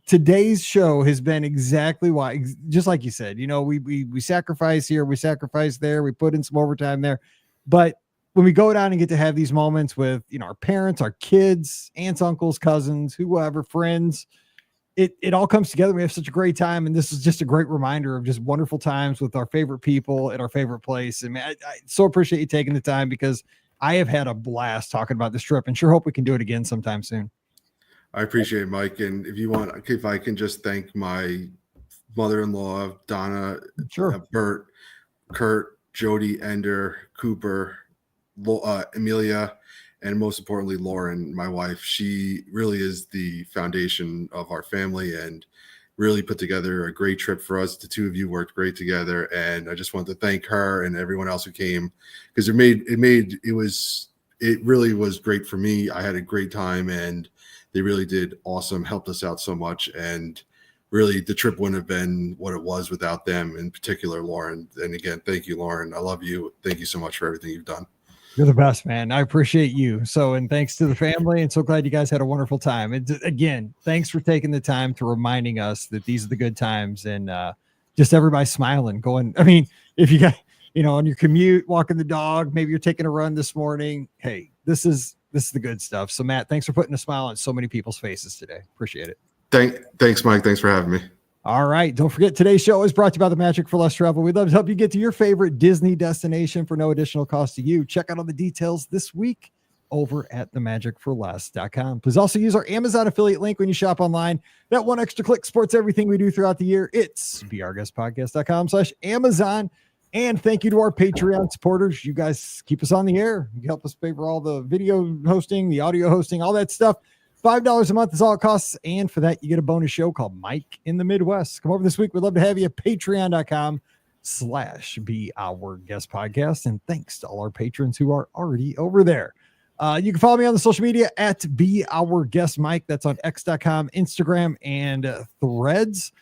today's show has been exactly why, just like you said, we sacrifice here, we sacrifice there, we put in some overtime there. But when we go down and get to have these moments with, our parents, our kids, aunts, uncles, cousins, whoever, friends, it all comes together. We have such a great time. And this is just a great reminder of just wonderful times with our favorite people at our favorite place. And man, I so appreciate you taking the time because I have had a blast talking about this trip and sure hope we can do it again sometime soon. I appreciate it, Mike. And if I can just thank my mother-in-law, Donna, Bert, Kurt, Jody, Ender, Cooper, Amelia, and most importantly, Lauren, my wife. She really is the foundation of our family and really put together a great trip for us. The two of you worked great together. And I just want to thank her and everyone else who came because it really was great for me. I had a great time and they really did awesome, helped us out so much. And really the trip wouldn't have been what it was without them, in particular, Lauren. And again, thank you, Lauren. I love you. Thank you so much for everything you've done. You're the best, man. I appreciate you. So, and thanks to the family and so glad you guys had a wonderful time. And again, thanks for taking the time to reminding us that these are the good times and just everybody smiling going. I mean, if you got, on your commute, walking the dog, maybe you're taking a run this morning. Hey, this is the good stuff. So Matt, thanks for putting a smile on so many people's faces today. Appreciate it. Thanks, Mike. Thanks for having me. All right. Don't forget, today's show is brought to you by the Magic for Less Travel. We'd love to help you get to your favorite Disney destination for no additional cost to you. Check out all the details this week over at themagicforless.com. Please also use our Amazon affiliate link when you shop online. That one extra click supports everything we do throughout the year. It's beourguestpodcast.com/Amazon. And thank you to our Patreon supporters. You guys keep us on the air. You help us pay for all the video hosting, the audio hosting, all that stuff. $5 a month is all it costs. And for that, you get a bonus show called Mike in the Midwest. Come over this week. We'd love to have you at patreon.com/beourguestpodcast. And thanks to all our patrons who are already over there. You can follow me on the social media at beourguestmike. That's on x.com, Instagram, and Threads.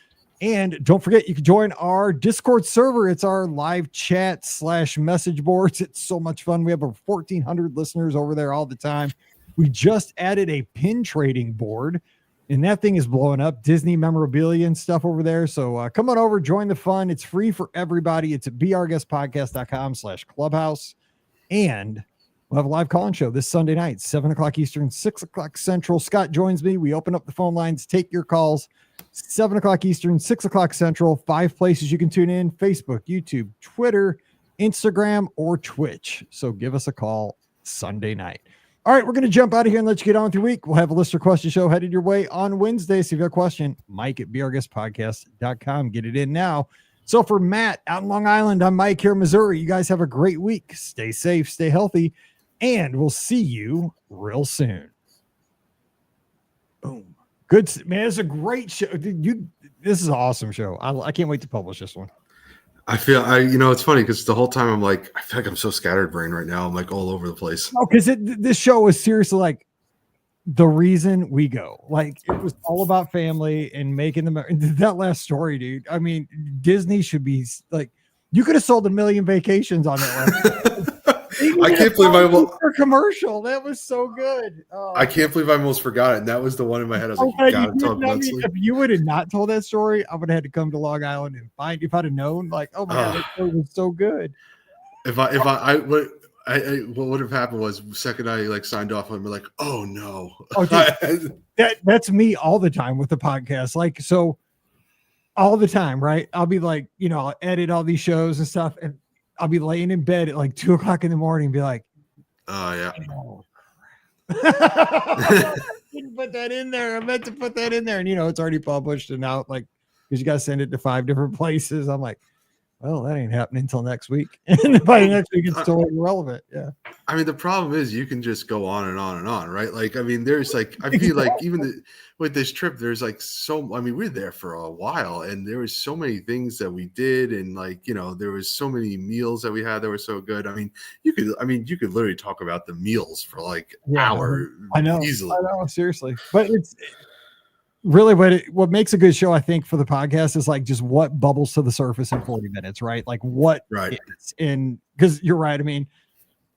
And don't forget, you can join our Discord server. It's our live chat / message boards. It's so much fun. We have over 1,400 listeners over there all the time. We just added a pin trading board, and that thing is blowing up. Disney memorabilia and stuff over there. So come on over, join the fun. It's free for everybody. It's at beourguestpodcast.com/clubhouse. And we'll have a live call-in show this Sunday night, 7 o'clock Eastern, 6 o'clock Central. Scott joins me. We open up the phone lines, take your calls, 7 o'clock Eastern, 6 o'clock Central. 5 places you can tune in: Facebook, YouTube, Twitter, Instagram, or Twitch. So give us a call Sunday night. All right, we're going to jump out of here and let you get on with your week. We'll have a listener question show headed your way on Wednesday. So if you have a question, Mike at beourguestpodcast.com. Get it in now. So for Matt out in Long Island, I'm Mike here in Missouri. You guys have a great week. Stay safe, stay healthy, and we'll see you real soon. Boom. Good, man. It's a great show. This is an awesome show. I can't wait to publish this one. I feel it's funny because the whole time I'm like, I feel like I'm so scatterbrained right now. I'm like all over the place. No, because this show is seriously like the reason we go. Like it was all about family and making them. That last story, dude. I mean, Disney should be like, you could have sold 1 million vacations on that. I can't believe I commercial. That was so good. I can't believe I almost forgot it. And that was the one in my head. I was like, gotta talk about if you would have not told that story, I would have had to come to Long Island and find. If I'd have known, like, oh my god, that story was so good. What would have happened was the second I like signed off, I'm like, oh no. Oh, dude, that's me all the time with the podcast. Like, so all the time, right? I'll be like, I'll edit all these shows and stuff, and I'll be laying in bed at like 2:00 in the morning and be like, oh yeah. I didn't put that in there. I meant to put that in there. And it's already published and out, like, because you got to send it to 5 different places. I'm like, well, that ain't happening until next week. And by next week, it's still irrelevant. Yeah. I mean, the problem is you can just go on and on and on, right? Like, I mean, there's like, I feel like even with this trip, there's like we were there for a while and there was so many things that we did. And like, there was so many meals that we had that were so good. I mean, you could literally talk about the meals for like an hour. I know. Easily. I know, seriously. But it's really what makes a good show, I think, for the podcast is like just what bubbles to the surface in 40 minutes, right? Like what is in, because you're right. I mean,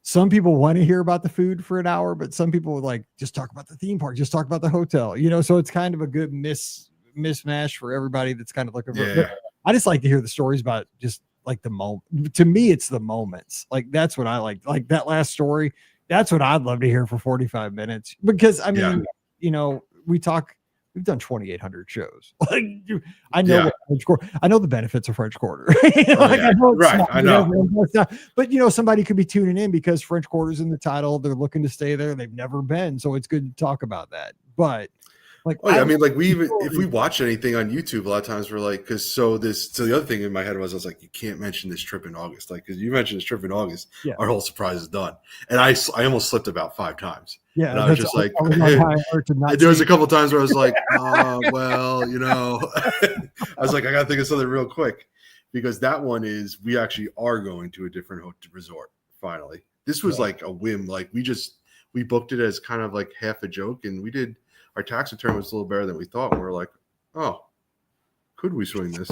some people want to hear about the food for an hour, but some people would like just talk about the theme park, just talk about the hotel, so it's kind of a good mismatch for everybody that's kind of looking for it. I just like to hear the stories about just like the moment. To me, it's the moments. Like that's what I like that last story. That's what I'd love to hear for 45 minutes, because I mean, we've done 2,800 shows. Like I know I know the benefits of French Quarter. I know. But somebody could be tuning in because French Quarter's in the title. They're looking to stay there. They've never been, so it's good to talk about that. But like, I mean, like if we watch anything on YouTube, a lot of times we're like, so the other thing in my head was, I was like, you can't mention this trip in August, like because you mentioned this trip in August, our whole surprise is done, and I almost slipped about 5 times. Yeah, and I was just like, there was a couple of times where I was like, well, I was like, I gotta think of something real quick, because that one is we actually are going to a different resort finally. This was like a whim, like we booked it as kind of like half a joke, and we did. Our tax return was a little better than we thought. And we were like, oh, could we swing this?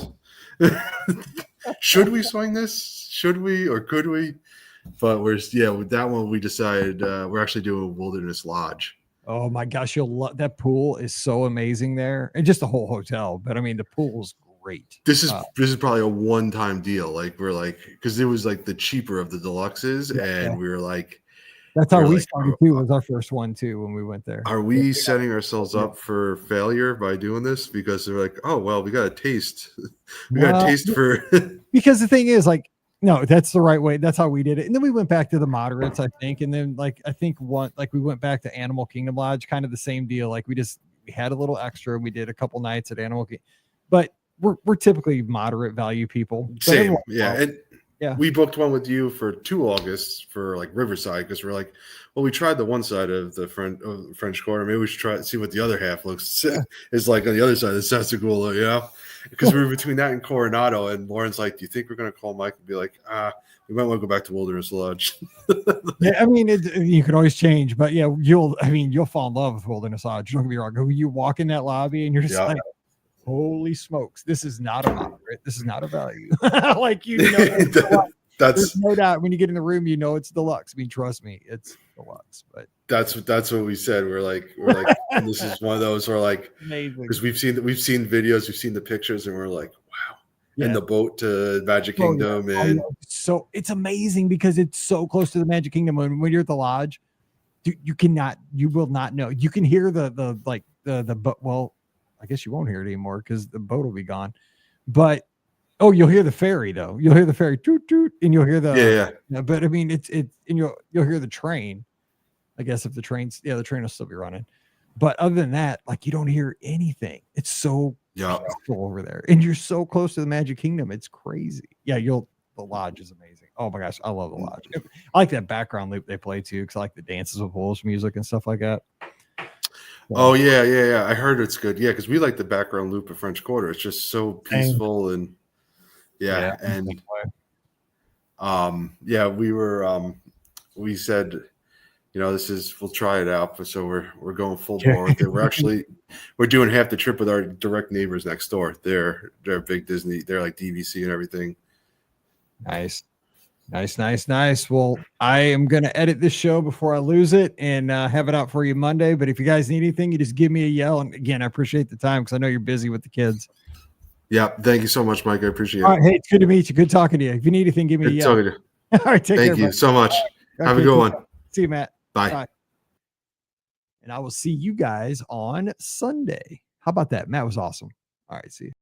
Should we swing this? Should we or could we? But with that one, we decided we're actually doing Wilderness Lodge. Oh my gosh, you'll love that pool is so amazing there, and just the whole hotel. But I mean, the pool's great. This is probably a one-time deal. Like we're like, because it was like the cheaper of the deluxes, and we were like. That's how we started too. Was our first one too when we went there. Are we setting ourselves up for failure by doing this? Because they're like, oh well, we got a taste. Got a taste for. Because the thing is, like, no, that's the right way. That's how we did it. And then we went back to the moderates, I think. And then we went back to Animal Kingdom Lodge, kind of the same deal. Like we had a little extra. We did a couple nights at Animal Kingdom, but we're typically moderate value people. Same, yeah. And we booked one with you for 2 Augusts for like Riverside, because we're like, well, we tried the one side of the French Quarter. Maybe we should try to see what the other half looks is like on the other side of Sassagoula, because we were between that and Coronado. And Lauren's like, do you think we're going to call Mike and be like, we might want to go back to Wilderness Lodge? Yeah, I mean, you can always change, but you'll fall in love with Wilderness Lodge. Don't get me wrong. You walk in that lobby and you're just like, holy smokes, this is not a moderate. This is not a value. Like, there's no doubt when you get in the room, it's deluxe. I mean, trust me, it's deluxe. But that's what we said. We're like, this is one of those where like, because we've seen videos, we've seen the pictures, and we're like, wow. Yeah. And the boat to Magic Kingdom, and so it's amazing because it's so close to the Magic Kingdom. When you're at the lodge, you will not know. You can hear the well. I guess you won't hear it anymore because the boat will be gone. But you'll hear the ferry though. You'll hear the ferry toot toot, and you'll hear the But I mean, it's and you'll hear the train. I guess if the train will still be running. But other than that, like you don't hear anything. It's so peaceful over there, and you're so close to the Magic Kingdom. It's crazy. Yeah, the lodge is amazing. Oh my gosh, I love the lodge. I like that background loop they play too, because I like the dances with wolves music and stuff like that. Oh yeah. I heard it's good. Yeah, because we like the background loop of French Quarter. It's just so peaceful and we said, we'll try it out. So we're going full bore with it. We're doing half the trip with our direct neighbors next door. They're big Disney. They're like DVC and everything. Nice. Well, I am going to edit this show before I lose it and have it out for you Monday. But if you guys need anything, you just give me a yell. And again, I appreciate the time because I know you're busy with the kids. Yeah. Thank you so much, Mike. I appreciate it. All right. Hey, it's good to meet you. Good talking to you. If you need anything, give me a yell. All right. Take care. Thank you so much. Have a good one. See you, Matt. Bye. And I will see you guys on Sunday. How about that? Matt was awesome. All right. See you.